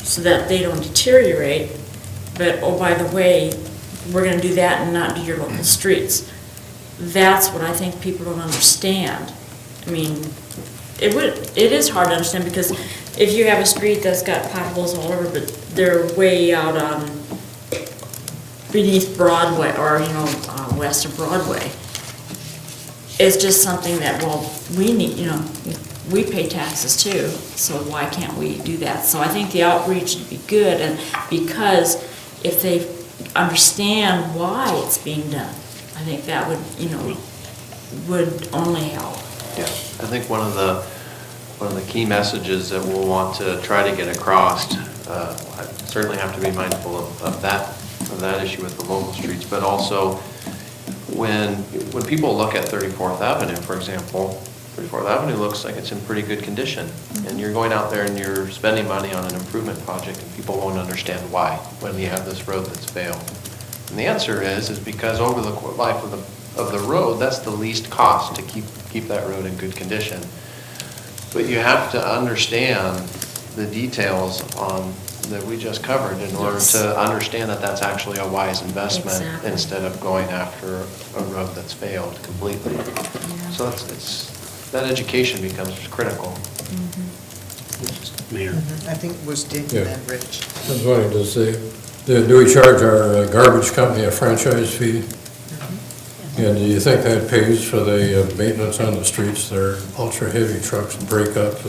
so that they don't deteriorate, but, oh, by the way, we're going to do that and not do your local streets. That's what I think people don't understand. I mean, it is hard to understand, because if you have a street that's got potholes all over, but they're way out on beneath Broadway, or, you know, west of Broadway, it's just something that, well, we need, you know, we pay taxes too, so why can't we do that? So I think the outreach would be good, and because if they understand why it's being done, I think that would, you know, would only help. Yeah, I think one of the key messages that we'll want to try to get across I certainly have to be mindful of that issue with the local streets, but also when people look at 34th Avenue, for example, 34th Avenue looks like it's in pretty good condition, and you're going out there and you're spending money on an improvement project, and people won't understand why when you have this road that's failed. And the answer is because over the life of the road, that's the least cost to keep that road in good condition. But you have to understand the details that we just covered in order to understand that that's actually a wise investment instead of going after a road that's failed completely. So that education becomes critical. Mayor? I think it was Dick Yeah. and then Rich. I was wondering, do we charge our garbage company a franchise fee? And do you think that pays for the maintenance on the streets? Their ultra-heavy trucks break up,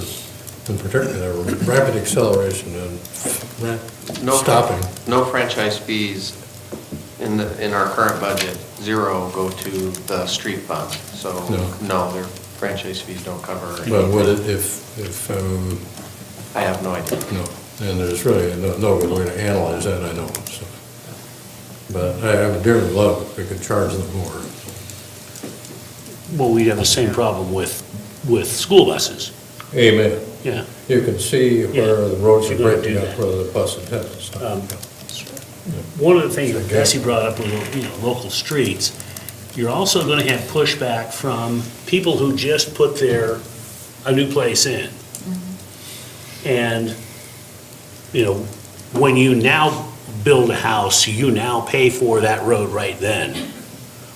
in particular, their rapid acceleration and stopping. No franchise fees in our current budget, zero go to the street fund. So, no, their franchise fees don't cover anything. But would it if I have no idea. No, and there's really no good way to analyze that, I know. So. But I would dearly love if we could charge them more. Well, we'd have the same problem with school buses. Amen. Yeah. You can see where the roads are You're gonna breaking do up, that. where the buses have to stop. One of the things that Bessie brought up with, local streets, you're also going to have pushback from people who just put a new place in. And, when you now build a house, you now pay for that road right then,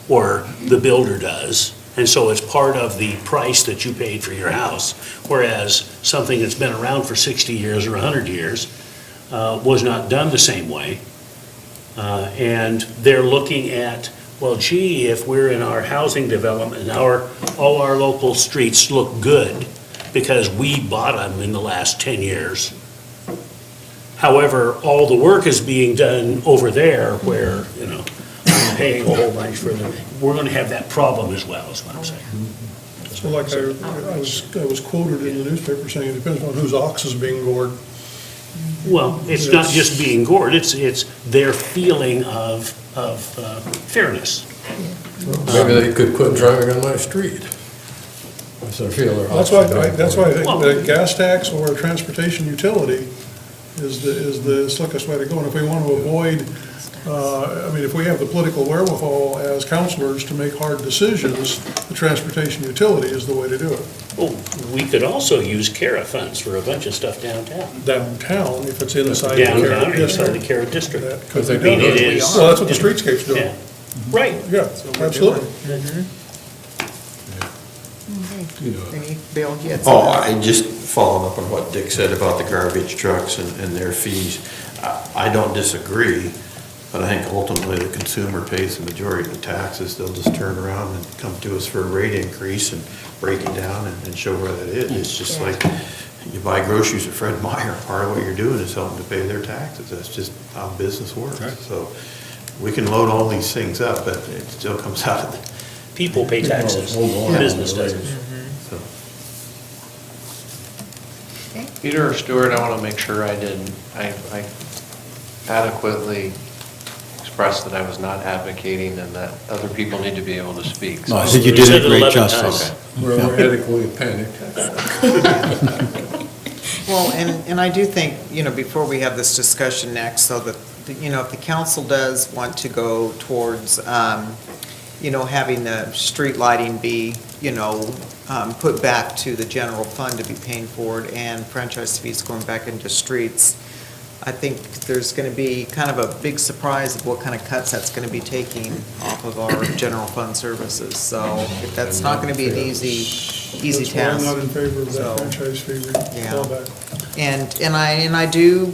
or the builder does. And so it's part of the price that you paid for your house. Whereas something that's been around for 60 years or 100 years was not done the same way. And they're looking at, well, gee, if we're in our housing development and all our local streets look good because we bought them in the last 10 years. However, all the work is being done over there where, I'm paying a whole bunch for them. We're going to have that problem as well, is what I'm saying. So like I was quoted in the newspaper saying it depends on whose ox is being gored. Well, it's not just being gored, it's their feeling of fairness. Maybe they could quit driving on my street. That's their feeling. That's why I think that gas tax or transportation utility is the slickest way to go. And if we want to avoid, if we have the political wherewithal as counselors to make hard decisions, the transportation utility is the way to do it. Well, we could also use CARA funds for a bunch of stuff downtown. Downtown, if it's inside the CARA Downtown, district. inside the CARA district. That could be I mean, done. it is. Well, that's what the streetscape's doing. Yeah. Right. Yeah, absolutely. Bill, you had Oh, something? I just following up on what Dick said about the garbage trucks and their fees. I don't disagree, but I think ultimately the consumer pays the majority of the taxes. They'll just turn around and come to us for a rate increase and break it down and show where that is. It's just like you buy groceries at Fred Meyer. Part of what you're doing is helping to pay their taxes. That's just how business works. Right. So we can load all these things up, but it still comes out of the. People pay taxes, business doesn't. So. Peter or Stuart, I want to make sure I adequately expressed that I was not advocating and that other people need to be able to speak. No, I think you did a great justice. Okay. We're adequately panicked. Well, and I do think, before we have this discussion next, so that, if the council does want to go towards, having the street lighting be, put back to the general fund to be paying for it and franchise fees going back into streets, I think there's going to be kind of a big surprise of what kind of cuts that's going to be taking off of our general fund services. So if that's not going to be an easy task. That's why I'm not in favor of So, that franchise fee yeah. clawback. And I do,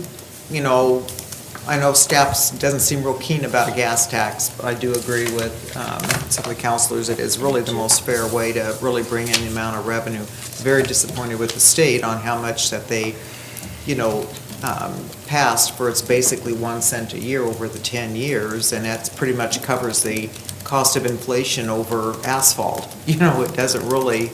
I know staff doesn't seem real keen about a gas tax, but I do agree with some of the counselors. It is really the most fair way to really bring in the amount of revenue. Very disappointed with the state on how much that they, passed for it's basically 1 cent a year over the 10 years, and that's pretty much covers the cost of inflation over asphalt. It doesn't really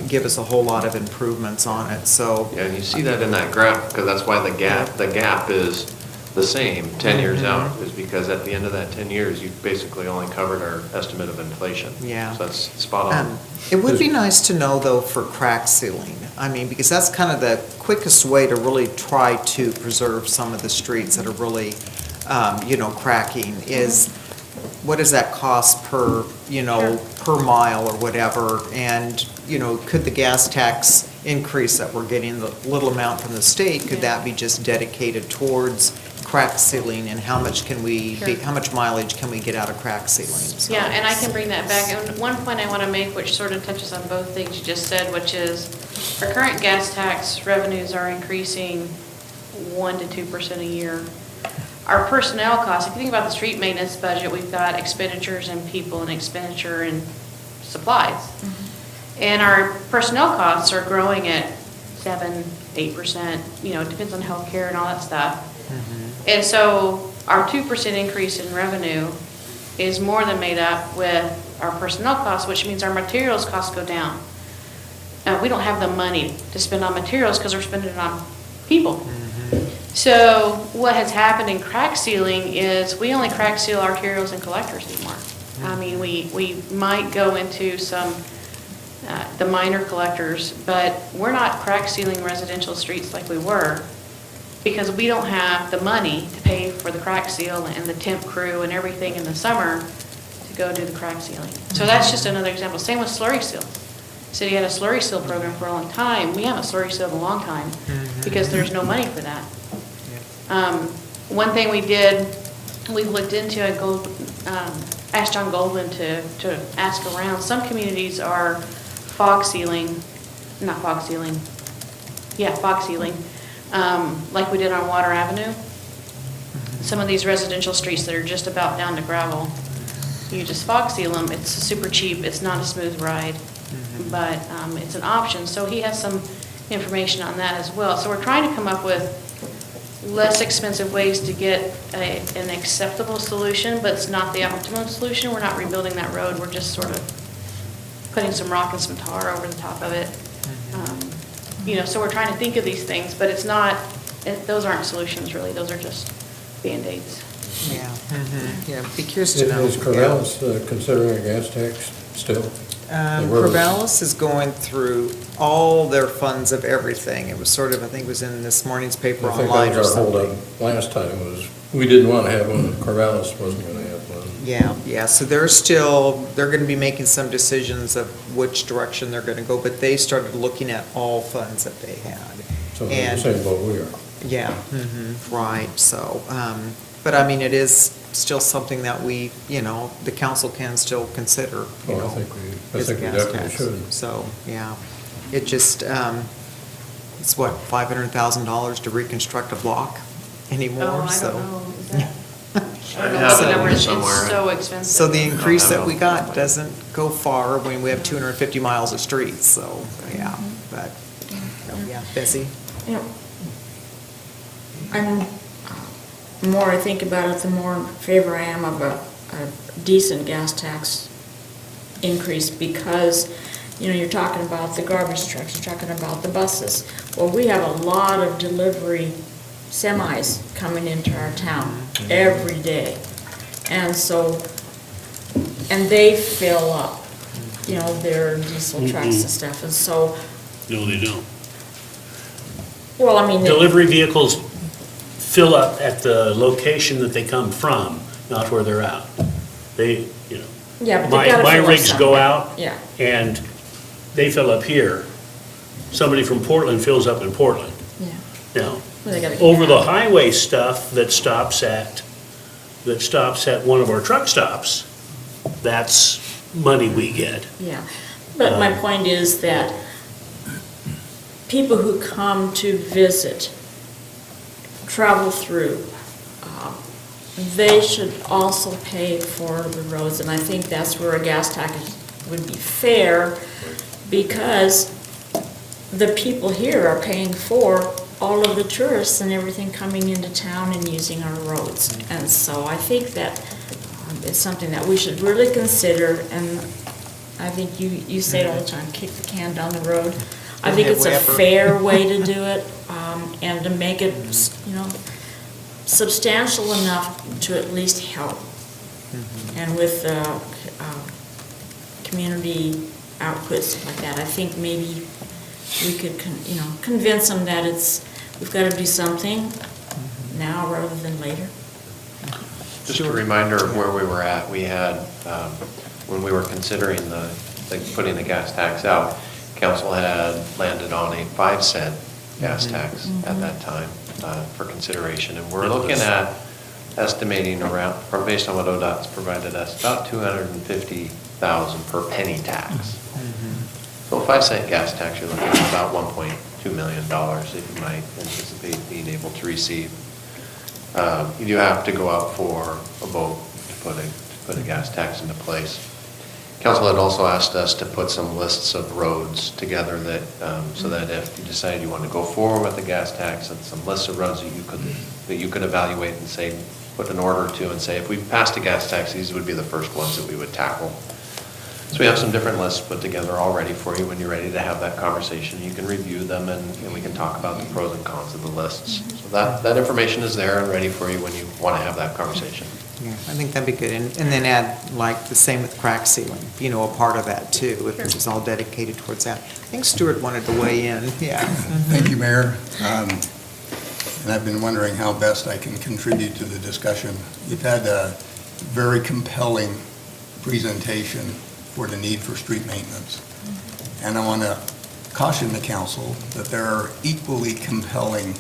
give us a whole lot of improvements on it, so. Yeah, and you see that in that graph, because that's why the gap is the same 10 years out, is because at the end of that 10 years, you basically only covered our estimate of inflation. Yeah. So that's spot on. It would be nice to know, though, for crack sealing. I mean, because that's kind of the quickest way to really try to preserve some of the streets that are really, cracking, is what does that cost per, per mile or whatever? And, could the gas tax increase that we're getting, the little amount from the state, could that be just dedicated towards crack sealing? And how much how much mileage can we get out of crack sealing? So- Yeah, and I can bring that back. And one point I want to make, which sort of touches on both things you just said, which is our current gas tax revenues are increasing 1 to 2% a year. Our personnel costs, if you think about the street maintenance budget, we've got expenditures in people and expenditure in supplies. And our personnel costs are growing at 7, 8%, it depends on healthcare and all that stuff. And so our 2% increase in revenue is more than made up with our personnel costs, which means our materials costs go down. We don't have the money to spend on materials because we're spending it on people. So what has happened in crack sealing is we only crack seal arterials and collectors anymore. I mean, we might go into some, the minor collectors, but we're not crack sealing residential streets like we were, because we don't have the money to pay for the crack seal and the temp crew and everything in the summer to go do the crack sealing. So that's just another example. Same with slurry seal. The city had a slurry seal program for a long time. We haven't slurry sealed in a long time because there's no money for that. One thing we did, we looked into, asked John Goldman to ask around. Some communities are fog sealing, fog sealing, like we did on Water Avenue. Some of these residential streets that are just about down to gravel, you just fog seal them. It's super cheap. It's not a smooth ride, but it's an option. So he has some information on that as well. So we're trying to come up with less expensive ways to get an acceptable solution, but it's not the optimum solution. We're not rebuilding that road. We're just sort of putting some rock and some tar over the top of it. So we're trying to think of these things, but it's not, those aren't solutions really. Those are just Band-Aids. Yeah, be curious to know. Is Corvallis considering a gas tax still? Corvallis is going through all their funds of everything. It was sort of, I think it was in this morning's paper online or I think that was our something. holdup last time, was we didn't want to have one, Corvallis wasn't going to have one. Yeah, so they're going to be making some decisions of which direction they're going to go, but they started looking at all funds that they had. So they're the same boat we are. Yeah, right, so, but I mean, it is still something that we, the council can still consider, I think we definitely should. So, yeah, it just, it's what, $500,000 to reconstruct a block anymore, Oh, I so. don't know. Is that? I have it in here somewhere. It's so expensive. So the increase that we got doesn't go far when we have 250 miles of streets, so, yeah, but, yeah, Bessie? The more I think about it, the more in favor I am of a decent gas tax increase, because, you're talking about the garbage trucks, you're talking about the buses. Well, we have a lot of delivery semis coming into our town every day. And so, and they fill up, their diesel trucks and stuff, and so. No, they don't. Well, I mean. Delivery vehicles fill up at the location that they come from, not where they're out. They, Yeah, but they gotta my fill up rigs go somewhere. out. Yeah. And they fill up here. Somebody from Portland fills up in Portland. Yeah. Now, Well, they gotta get over out. the highway stuff that stops at one of our truck stops, that's money we get. Yeah, but my point is that people who come to visit, travel through, they should also pay for the roads, and I think that's where a gas tax would be fair, because the people here are paying for all of the tourists and everything coming into town and using our roads. And so I think that it's something that we should really consider, and I think you say it all the time, kick the can down the road. I Go think ahead, it's a Weber. fair way to do it, and to make it, substantial enough to at least help. And with community outputs, stuff like that, I think maybe we could, convince them that we've got to do something now rather than later. Just a reminder of where we were at. We had, when we were considering putting the gas tax out, council had landed on a 5-cent gas tax at that time for consideration. And we're looking at estimating around, based on what ODOT's provided us, about $250,000 per penny tax. So a 5-cent gas tax, you're looking at about $1.2 million that you might anticipate being able to receive. You do have to go out for a vote to put a gas tax into place. Council had also asked us to put some lists of roads together that, so that if you decided you want to go forward with the gas tax, and some lists of roads that you could evaluate and say, put an order to and say, if we passed a gas tax, these would be the first ones that we would tackle. So we have some different lists put together already for you. When you're ready to have that conversation, you can review them and we can talk about the pros and cons of the lists. So that information is there and ready for you when you want to have that conversation. Yeah, I think that'd be good. And then add, like, the same with crack sealing, a part of that too, if it was all dedicated towards that. I think Stuart wanted to weigh in, yeah. Thank you, Mayor. And I've been wondering how best I can contribute to the discussion. You've had a very compelling presentation for the need for street maintenance. And I want to caution the council that there are equally compelling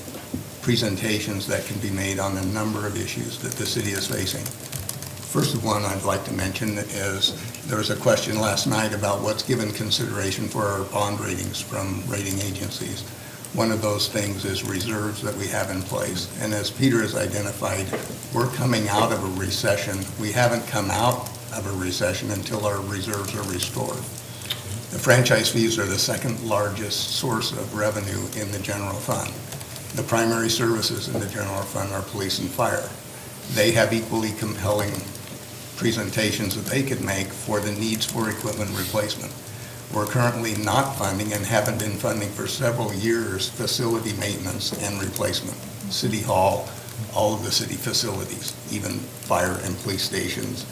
presentations that can be made on a number of issues that the city is facing. First of one I'd like to mention is there was a question last night about what's given consideration for our bond ratings from rating agencies. One of those things is reserves that we have in place. And as Peter has identified, we're coming out of a recession. We haven't come out of a recession until our reserves are restored. The franchise fees are the second largest source of revenue in the general fund. The primary services in the general fund are police and fire. They have equally compelling presentations that they could make for the needs for equipment replacement. We're currently not funding and haven't been funding for several years facility maintenance and replacement. City Hall, all of the city facilities, even fire and police stations.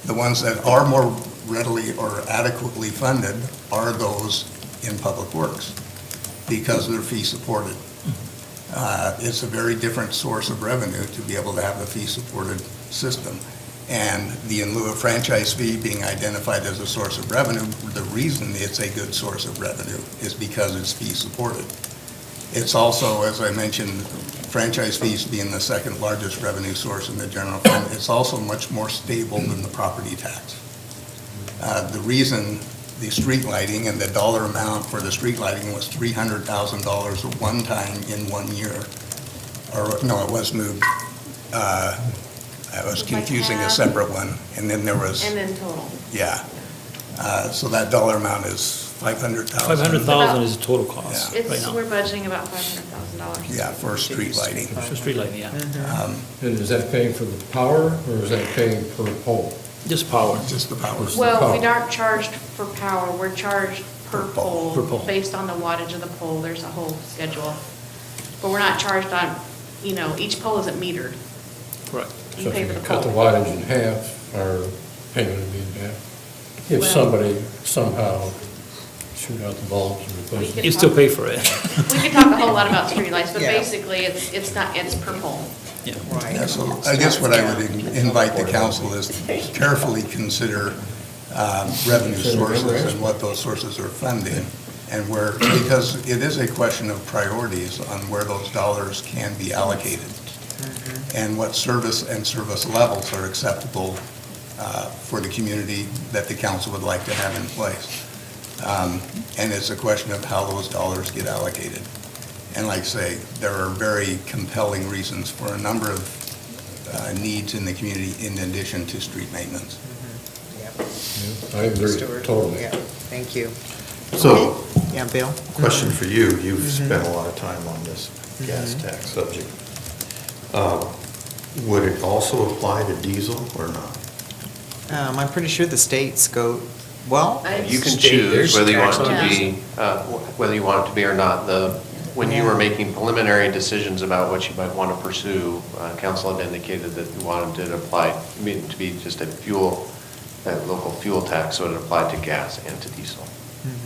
The ones that are more readily or adequately funded are those in public works because they're fee supported. It's a very different source of revenue to be able to have a fee-supported system. And the in lieu of franchise fee being identified as a source of revenue, the reason it's a good source of revenue is because it's fee-supported. It's also, as I mentioned, franchise fees being the second largest revenue source in the general fund, it's also much more stable than the property tax. The reason the street lighting and the dollar amount for the street lighting was $300,000 at one time in 1 year. Or, no, it was moved. I was confusing a separate one. And then there was. And then total. Yeah. So that dollar amount is $500,000. $500,000 is the total cost right now. We're budgeting about $500,000. Yeah, for street lighting. For street lighting, yeah. And is that paying for the power, or is that paying per pole? Just power. Just the power. Well, we aren't charged for power, we're charged per Per pole, pole. based on the wattage of the pole, there's a whole schedule. But we're not charged on, each pole isn't metered. Correct. You So if pay you for the cut the pole. wattage in half, our payment would be in half. If Well- somebody somehow shoot out the bulbs and replace them. You still pay for it. We could talk a whole lot about streetlights, but Yeah. basically, it's per pole. Yeah. Yeah, so I guess what I would invite the council is to carefully consider revenue sources and what those sources are funding, and where, because it is a question of priorities on where those dollars can be allocated, and what service and service levels are acceptable for the community that the council would like to have in place. And it's a question of how those dollars get allocated. And like I say, there are very compelling reasons for a number of needs in the community in addition to street maintenance. I agree, Stuart. totally. Yeah, thank you. So, Yeah, Bill? question for you, you've spent a lot of time on this gas tax subject. Would it also apply to diesel or not? I'm pretty sure the states go Well, You can State, choose there's whether you want it tax to on be, whether you want it to be or not. When you were making preliminary decisions about what you might want to pursue, council had indicated that you wanted it to apply, to be just a local fuel tax, so it applied to gas and to diesel.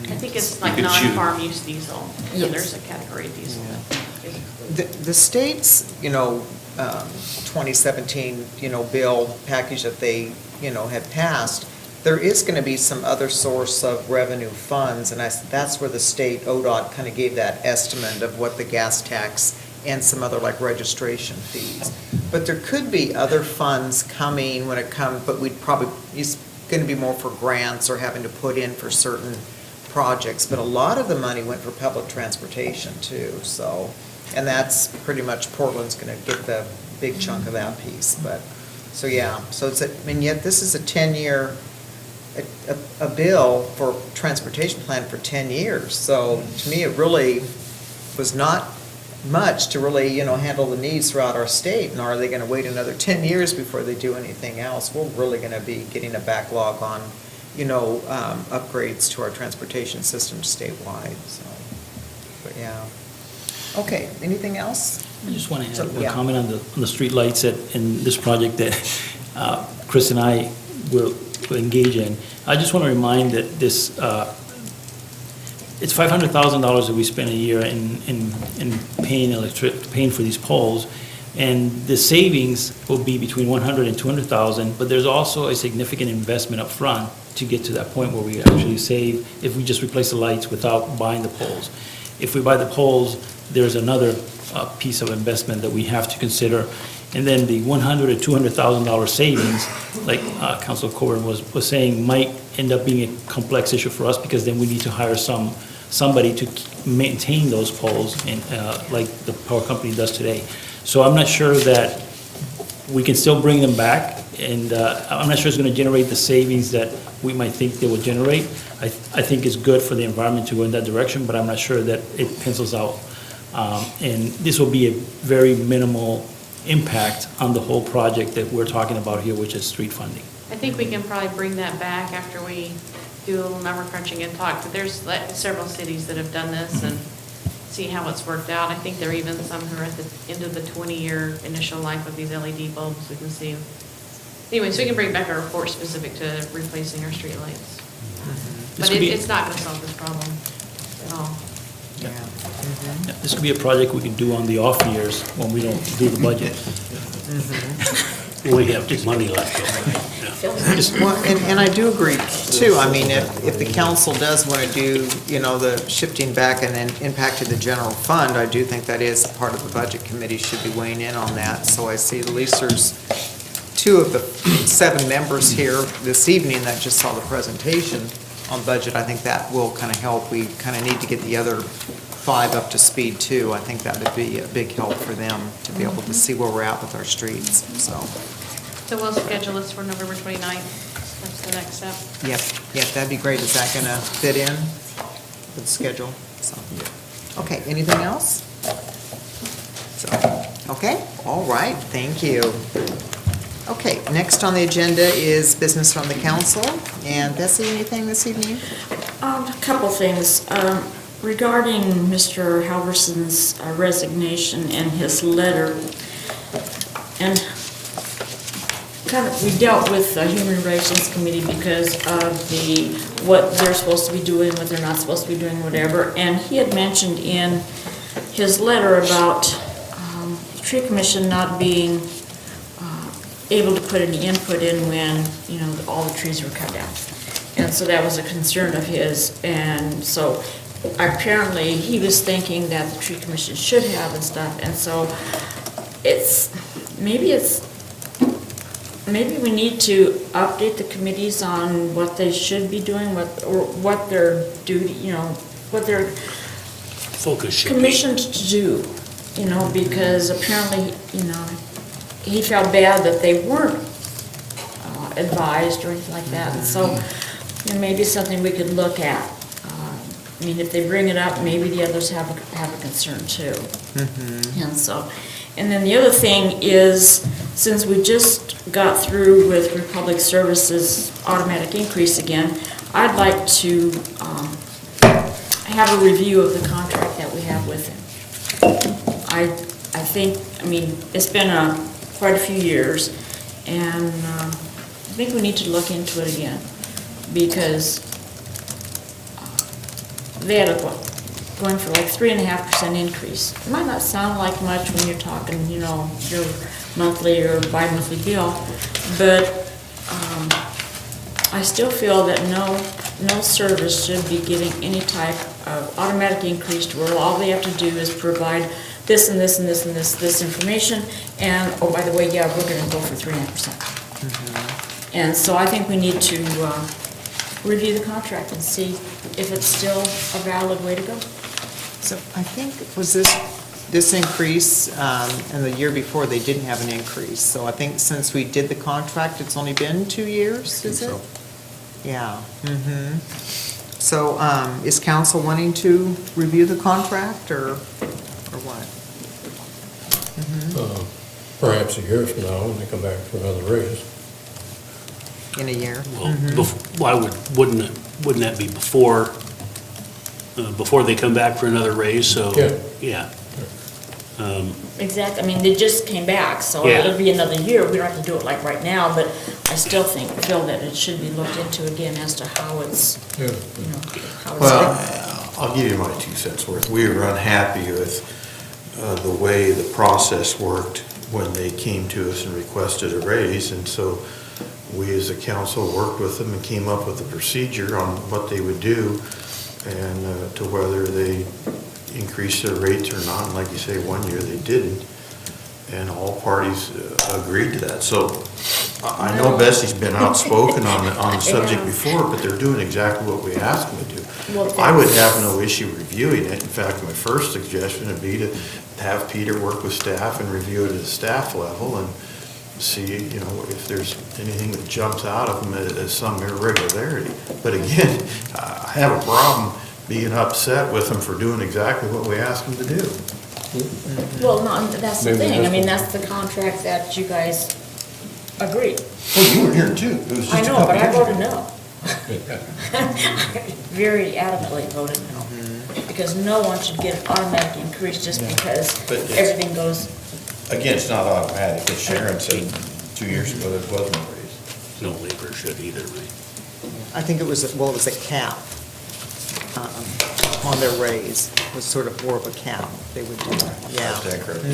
I think it's You like could choose. non-farm use diesel. So Yes. there's a category of diesel. The state's, 2017, bill package that they, had passed, there is going to be some other source of revenue funds, and that's where the state ODOT kind of gave that estimate of what the gas tax and some other like registration fees. But there could be other funds coming when it comes, but it's going to be more for grants or having to put in for certain projects. But a lot of the money went for public transportation too, so, and that's pretty much Portland's going to get the big chunk of that piece. But, so yeah, so and yet this is a 10-year, a bill for transportation plan for 10 years. So to me, it really was not much to really, handle the needs throughout our state. And are they going to wait another 10 years before they do anything else? We're really going to be getting a backlog on, upgrades to our transportation system statewide. So, but yeah. Okay, anything else? I just want to So, add a yeah. comment on the street lights in this project that Chris and I will engage in. I just want to remind that this, it's $500,000 that we spend a year in paying for these poles, and the savings will be between 100 and 200,000, but there's also a significant investment up front to get to that point where we actually save if we just replace the lights without buying the poles. If we buy the poles, there's another piece of investment that we have to consider. And then the $100,000 to $200,000 savings, like Councilor Coburn was saying, might end up being a complex issue for us, because then we need to hire somebody to maintain those poles, and like the power company does today. So I'm not sure that we can still bring them back, and I'm not sure it's going to generate the savings that we might think they will generate. I think it's good for the environment to go in that direction, but I'm not sure that it pencils out. And this will be a very minimal impact on the whole project that we're talking about here, which is street funding. I think we can probably bring that back after we do a little number crunching and talk, but there's several cities that have done this and see how it's worked out. I think there are even some who are at the end of the 20-year initial life of these LED bulbs. We can see. Anyway, so we can bring back a report specific to replacing our streetlights. But it's not going to solve this problem at all. Yeah, this could be a project we can do on the off years when we don't do the budget. We have just money left over. Well, and I do agree too. I mean, if the council does want to do, the shifting back and then impact to the general fund, I do think that is part of the budget committee should be weighing in on that. So I see at least there's 2 of the 7 members here this evening that just saw the presentation on budget. I think that will kind of help. We kind of need to get the other 5 up to speed too. I think that would be a big help for them to be able to see where we're at with our streets, so. So we'll schedule this for November 29th. That's the next step. Yep, that'd be great. Is that gonna fit in with the schedule? So, okay, anything else? So, okay, all right, thank you. Okay, next on the agenda is business from the council. And Bessie, anything this evening? A couple things. Regarding Mr. Halverson's resignation and his letter, and we dealt with the Human Relations Committee because of what they're supposed to be doing, what they're not supposed to be doing, whatever. And he had mentioned in his letter about the tree commission not being able to put any input in when, all the trees were cut down. And so that was a concern of his. And so apparently he was thinking that the tree commission should have and stuff. And so maybe we need to update the committees on what they should be doing, what their duty, what their focus should be commissioned to do, because apparently, he felt bad that they weren't advised or anything like that. And so, maybe something we could look at. If they bring it up, maybe the others have a concern too. And then the other thing is, since we just got through with Republic Services automatic increase again, I'd like to have a review of the contract that we have with him. I think, I mean, it's been quite a few years, and I think we need to look into it again, because they had going for like 3.5% increase. It might not sound like much when you're talking, you know, your monthly or bi-monthly bill, but I still feel that no service should be getting any type of automatic increase to where all they have to do is provide this and this and this and this information, and, oh, by the way, yeah, we're gonna go for 3.5%. And so I think we need to review the contract and see if it's still a valid way to go. So I think, was this increase, and the year before, they didn't have an increase. So I think since we did the contract, it's only been 2 years, is it? so. Yeah. So is council wanting to review the contract, or what? Perhaps a year from now, when they come back for another raise. In a year? Well, why wouldn't that be before they come back for another raise, so, yeah. Exactly, I mean, they just came back, so Yeah. it'll be another year. We don't have to do it like right now, but I still feel that it should be looked into again as to how it's, you know, how it's. Well, I'll give you my 2 cents worth. We were unhappy with the way the process worked when they came to us and requested a raise, and so we as a council worked with them and came up with a procedure on what they would do and to whether they increased their rates or not. And like you say, 1 year they didn't, and all parties agreed to that. So I know Bessie's been outspoken on the subject before, but they're doing exactly what we asked them to do. I would have no issue reviewing it. In fact, my first suggestion would be to have Peter work with staff and review it at the staff level and see, you know, if there's anything that jumps out of them as some irregularity. But again, I have a problem being upset with them for doing exactly what we asked them to do. Well, no, that's the thing, I mean, that's the contract that you guys agreed. Well, you were here too. It was just I a know, couple but I years voted ago. no. Very adamantly voted no, because no one should get an automatic increase just because But it's- everything goes. Again, it's not automatic, as Sharon said 2 years ago, there wasn't a raise. No labor should either, right? I think it was, well, it was a cap on their raise. It was sort of more of a cap they would do. Yeah. Is that correct?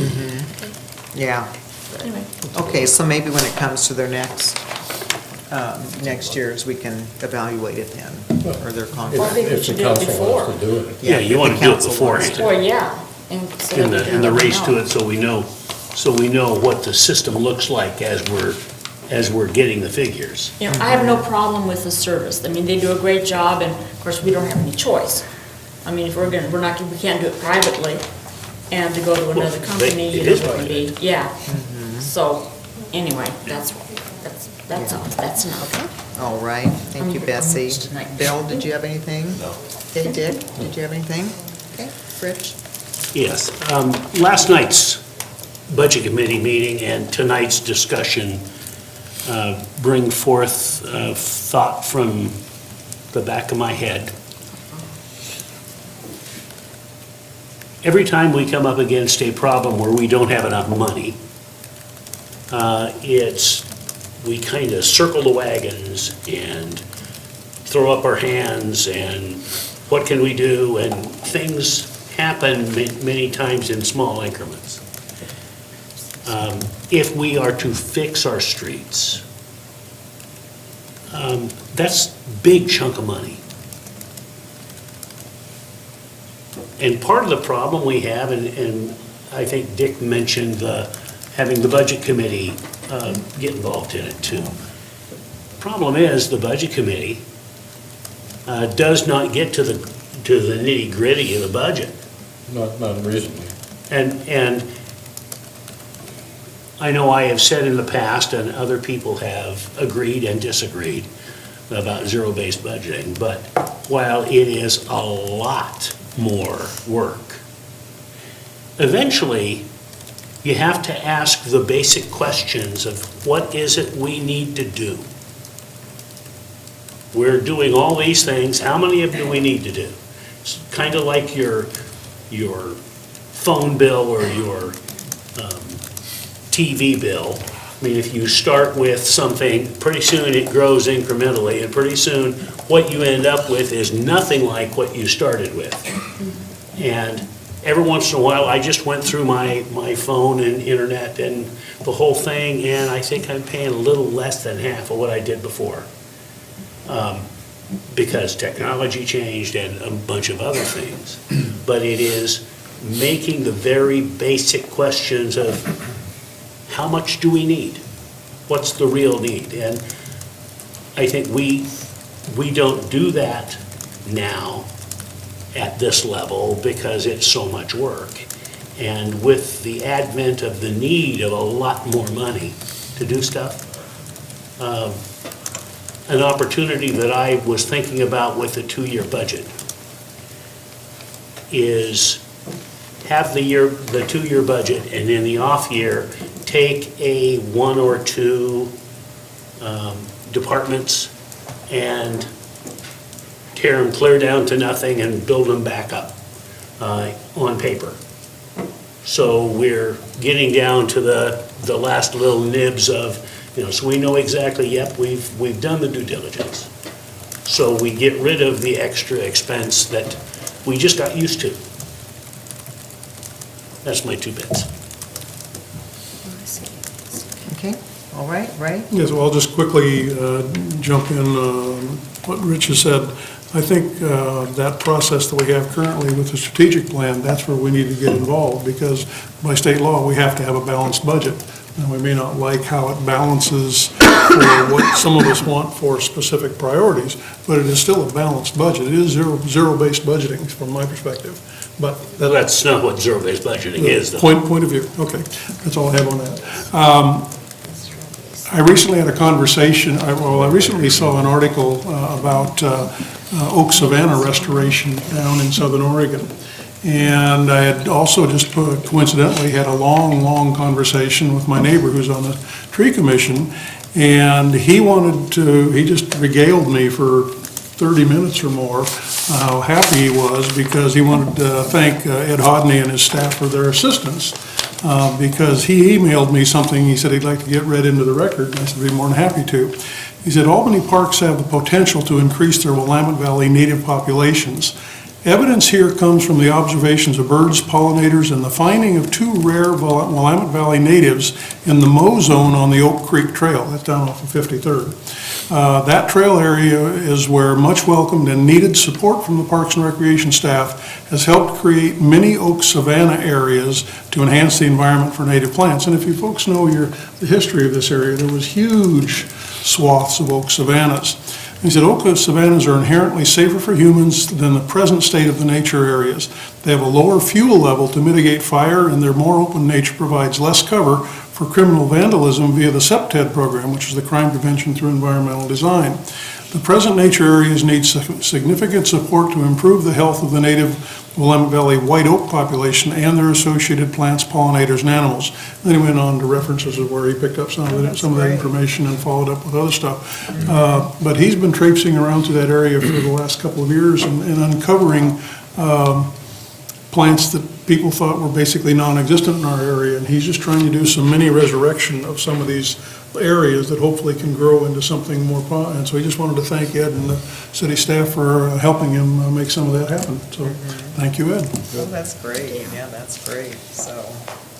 Yeah. Anyway. Okay, so maybe when it comes to their next year's, we can evaluate it then, or their Well, I contract. think we should do it before. Yeah, you if want the to do it council beforehand. wants to. Well, yeah. And so that we can And the let them race to know. it, so we know what the system looks like as we're getting the figures. You know, I have no problem with the service. I mean, they do a great job, and of course, we don't have any choice. I mean, if we can't do it privately, and to go to another company, it you know, is it would be, private. yeah. So, anyway, that's all, that's enough. All right, thank you, Bessie. tonight. Bill, did you have anything? No. Okay, Dick, did you have anything? Okay, Rich? Yes. Last night's Budget Committee meeting and tonight's discussion bring forth a thought from the back of my head. Every time we come up against a problem where we don't have enough money, we kind of circle the wagons and throw up our hands and what can we do? And things happen many times in small increments. If we are to fix our streets, that's a big chunk of money. And part of the problem we have, and I think Dick mentioned having the Budget Committee get involved in it too. Problem is, the Budget Committee does not get to the nitty-gritty of the budget. Not recently. And I know I have said in the past, and other people have agreed and disagreed about zero-based budgeting, but while it is a lot more work, eventually you have to ask the basic questions of what is it we need to do? we're doing all these things, how many of them do we need to do? It's kind of like your phone bill or your TV bill. I mean, if you start with something, pretty soon it grows incrementally, and pretty soon what you end up with is nothing like what you started with. And every once in a while, I just went through my phone and internet and the whole thing, and I think I'm paying a little less than half of what I did before. Because technology changed and a bunch of other things. But it is making the very basic questions of how much do we need? What's the real need? And I think we don't do that now at this level because it's so much work. And with the advent of the need of a lot more money to do stuff, an opportunity that I was thinking about with the 2-year budget is have the 2-year budget, and in the off year, take a 1 or 2 departments and tear them clear down to nothing and build them back up on paper. So we're getting down to the last little nibs of, so we know exactly, yep, we've done the due diligence. So we get rid of the extra expense that we just got used to. That's my 2 bits. Okay, all right, Ray? Yes, well, I'll just quickly jump in what Rich has said. I think that process that we have currently with the strategic plan, that's where we need to get involved, because by state law, we have to have a balanced budget. And we may not like how it balances for what some of us want for specific priorities, but it is still a balanced budget. It is zero-based budgeting from my perspective. But that's not what zero-based budgeting is, though. Point of view, okay. That's all I have on that. I recently had a conversation, I recently saw an article about oak savanna restoration down in southern Oregon. And I had also just coincidentally had a long conversation with my neighbor who's on the tree commission. And he just regaled me for 30 minutes or more how happy he was, because he wanted to thank Ed Hodney and his staff for their assistance. Because he emailed me something, he said he'd like to get read into the record, and I said I'd be more than happy to. He said, Albany parks have the potential to increase their Willamette Valley native populations. Evidence here comes from the observations of birds, pollinators, and the finding of 2 rare Willamette Valley natives in the mow zone on the Oak Creek Trail. That's down off of 53rd. That trail area is where much welcomed and needed support from the Parks and Recreation staff has helped create many oak savanna areas to enhance the environment for native plants. And if you folks know the history of this area, there was huge swaths of oak savannas. He said oak savannas are inherently safer for humans than the present state of the nature areas. They have a lower fuel level to mitigate fire, and their more open nature provides less cover for criminal vandalism via the CPTED program, which is the Crime Prevention Through Environmental Design. The present nature areas need significant support to improve the health of the native Willamette Valley white oak population and their associated plants, pollinators, and animals. Then he went on to references of where he picked up some of that information and followed up with other stuff. But he's been traipsing around to that area for the last couple of years and uncovering plants that people thought were basically non-existent in our area, and he's just trying to do some mini resurrection of some of these areas that hopefully can grow into something more, and so he just wanted to thank Ed and the city staff for helping him make some of that happen. So thank you, Ed. Well, that's great. Yeah, that's great. So,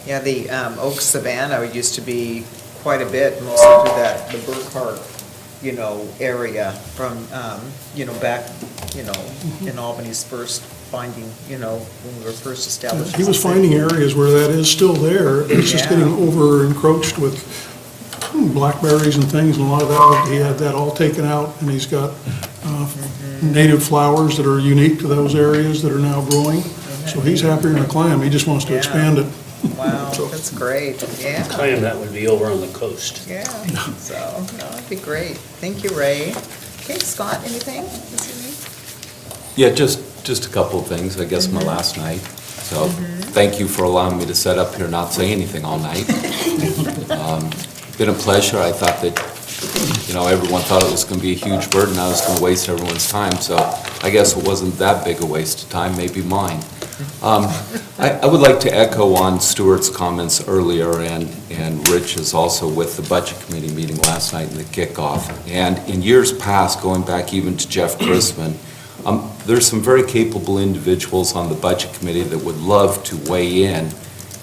yeah, the oak savanna used to be quite a bit, mostly through the Burkhart, area from, back, in Albany's first finding, when we were first established. He was finding areas where that is still there. It's just getting over encroached with blackberries and things, and a lot of that, he had that all taken out, and he's got native flowers that are unique to those areas that are now growing. So he's happier than a clam. He just wants to expand it. Wow, that's great. Yeah. Claim that would be over on the coast. Yeah, so that'd be great. Thank you, Ray. Okay, Scott, anything? Yeah, just a couple of things, I guess, my last night. So thank you for allowing me to sit up here and not say anything all night. Been a pleasure. I thought that you know, everyone thought it was going to be a huge burden, I was going to waste everyone's time, so I guess it wasn't that big a waste of time, maybe mine. I would like to echo on Stuart's comments earlier, and Rich's also with the Budget Committee meeting last night in the kickoff. And in years past, going back even to Jeff Chrisman, there's some very capable individuals on the Budget Committee that would love to weigh in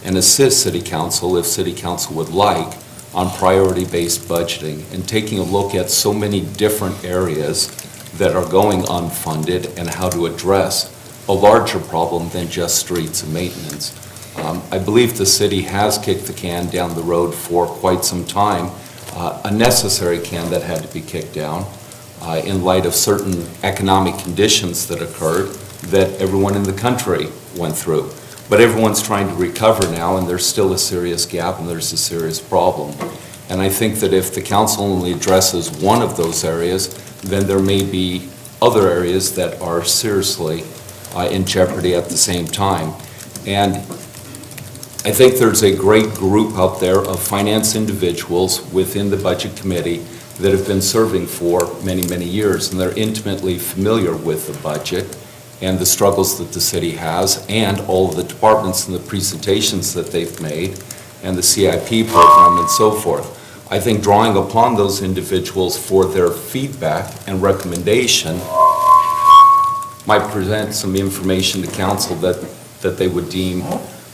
and assist City Council, if City Council would like, on priority-based budgeting and taking a look at so many different areas that are going unfunded and how to address a larger problem than just streets and maintenance. I believe the city has kicked the can down the road for quite some time, a necessary can that had to be kicked down in light of certain economic conditions that occurred that everyone in the country went through. But everyone's trying to recover now, and there's still a serious gap and there's a serious problem. And I think that if the council only addresses one of those areas, then there may be other areas that are seriously in jeopardy at the same time. And I think there's a great group out there of finance individuals within the Budget Committee that have been serving for many, many years, and they're intimately familiar with the budget and the struggles that the city has, and all of the departments and the presentations that they've made, and the CIP program and so forth. I think drawing upon those individuals for their feedback and recommendation might present some information to council that they would deem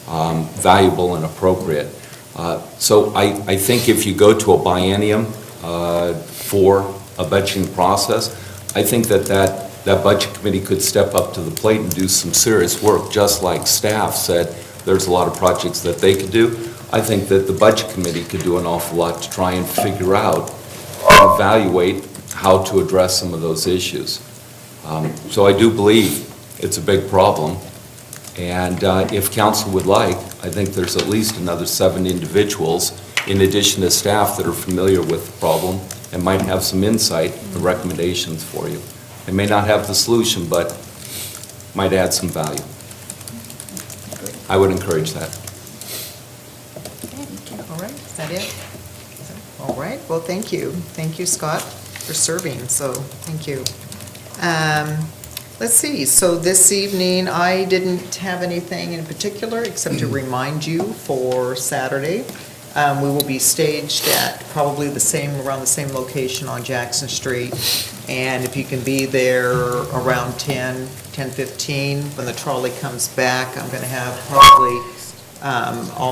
valuable and appropriate. So I think if you go to a biennium for a budgeting process, I think that Budget Committee could step up to the plate and do some serious work, just like staff said there's a lot of projects that they could do. I think that the Budget Committee could do an awful lot to try and figure out and evaluate how to address some of those issues. So I do believe it's a big problem, and if council would like, I think there's at least another 7 individuals in addition to staff that are familiar with the problem and might have some insight and recommendations for you. They may not have the solution, but might add some value. I would encourage that. All right, is that it? All right, well, thank you. Thank you, Scott, for serving, so thank you. Let's see, so this evening, I didn't have anything in particular except to remind you for Saturday. We will be staged at probably around the same location on Jackson Street. And if you can be there around 10:15, when the trolley comes back, I'm going to have probably,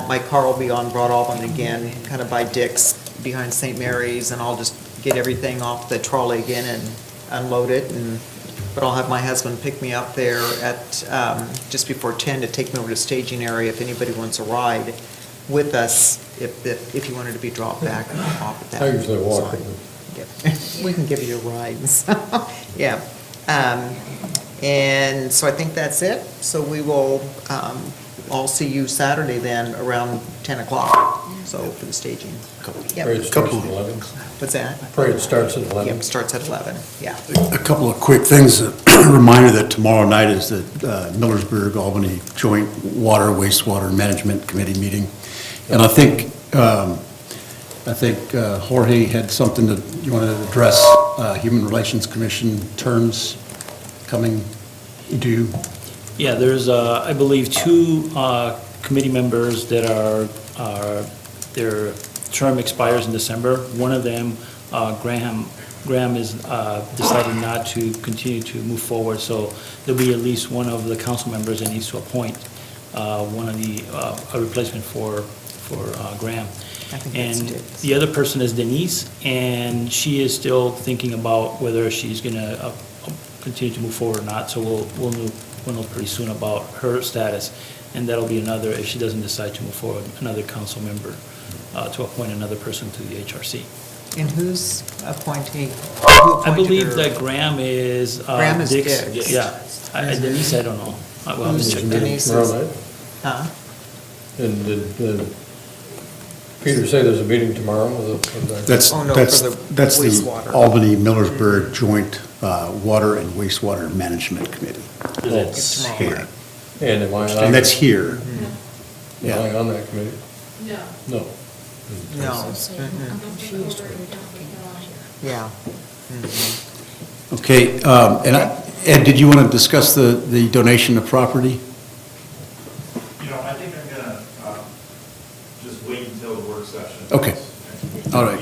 my car will be on Broad Albany again, kind of by Dick's behind St. Mary's, and I'll just get everything off the trolley again and unload it. But I'll have my husband pick me up there at just before 10 to take me over to staging area if anybody wants a ride with us, if you wanted to be dropped back off at that. I usually walk it. We can give you a ride. Yeah. And so I think that's it. So we will all see you Saturday then around 10 o'clock. So for the staging. Yep. Parade starts at 11. What's that? Parade starts at 11. Yep, starts at 11, yeah. A couple of quick things. A reminder that tomorrow night is the Millersburg Albany Joint Water Wastewater Management Committee meeting. And I think Jorge had something that you wanted to address, Human Relations Commission terms coming due. Yeah, there's, I believe, 2 committee members that their term expires in December. One of them, Graham is decided not to continue to move forward, so there'll be at least one of the council members that needs to appoint one of a replacement for Graham. And the other person is Denise, and she is still thinking about whether she's going to continue to move forward or not. So we'll know pretty soon about her status, and that'll be another, if she doesn't decide to move forward, another council member to appoint another person to the HRC. And who's appointing? I believe that Graham is Graham is Dick's. Dick's. Yeah. Denise, I don't know. We'll have to check that. Tomorrow night? Huh? And did Peter say there's a meeting tomorrow? That's Oh, no, that's for the that's the wastewater. Albany Millersburg Joint Water and Wastewater Management Committee. It's tomorrow Here. night. And am I on? And that's here. Am I on that committee? No. No. No. I'm confused what you're talking about here. Yeah. Okay, Ed, did you want to discuss the donation of property? I think I'm going to just wait until the work session. Okay, all right.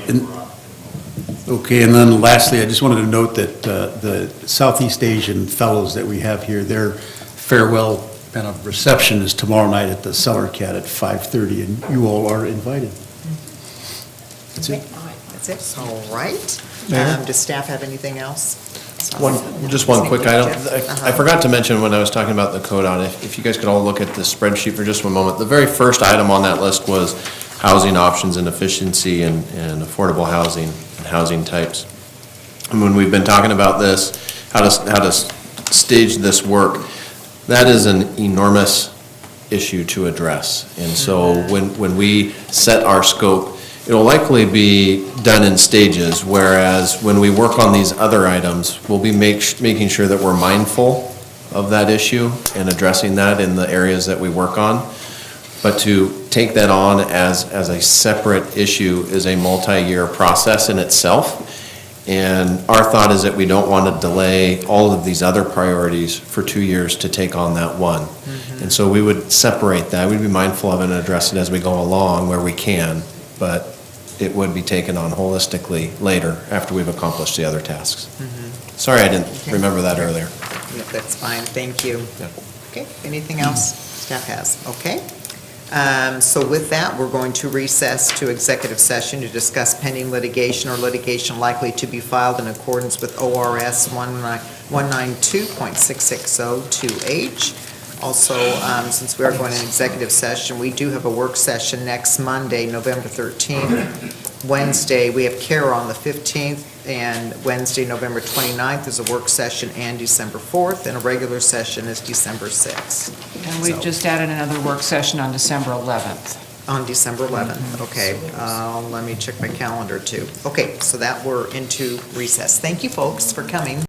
Okay, and then lastly, I just wanted to note that the Southeast Asian fellows that we have here, their farewell kind of reception is tomorrow night at the Cellar Cat at 5:30, and you all are invited. That's it. That's it. All right. Mayor? Does staff have anything else? Just one quick item. Jeff? I forgot to mention when I was talking about the code on it, if you guys could all look at the spreadsheet for just one moment. The very first item on that list was housing options and efficiency and affordable housing and housing types. And when we've been talking about this, how to stage this work, that is an enormous issue to address. And so when we set our scope, it'll likely be done in stages, whereas when we work on these other items, we'll be making sure that we're mindful of that issue and addressing that in the areas that we work on. But to take that on as a separate issue is a multi-year process in itself. And our thought is that we don't want to delay all of these other priorities for 2 years to take on that one. And so we would separate that. We'd be mindful of it and address it as we go along where we can, but it would be taken on holistically later after we've accomplished the other tasks. Sorry I didn't remember that earlier. Yeah, that's fine, thank you. Okay, anything else staff has? Okay. So with that, we're going to recess to executive session to discuss pending litigation or litigation likely to be filed in accordance with ORS 192.6602H. Also, since we are going in executive session, we do have a work session next Monday, November 13th. Wednesday, we have CARE on the 15th, and Wednesday, November 29th is a work session, and December 4th, and a regular session is December 6th. And we've just added another work session on December 11th. On December 11th, okay. Let me check my calendar too. Okay, so that we're into recess. Thank you, folks, for coming.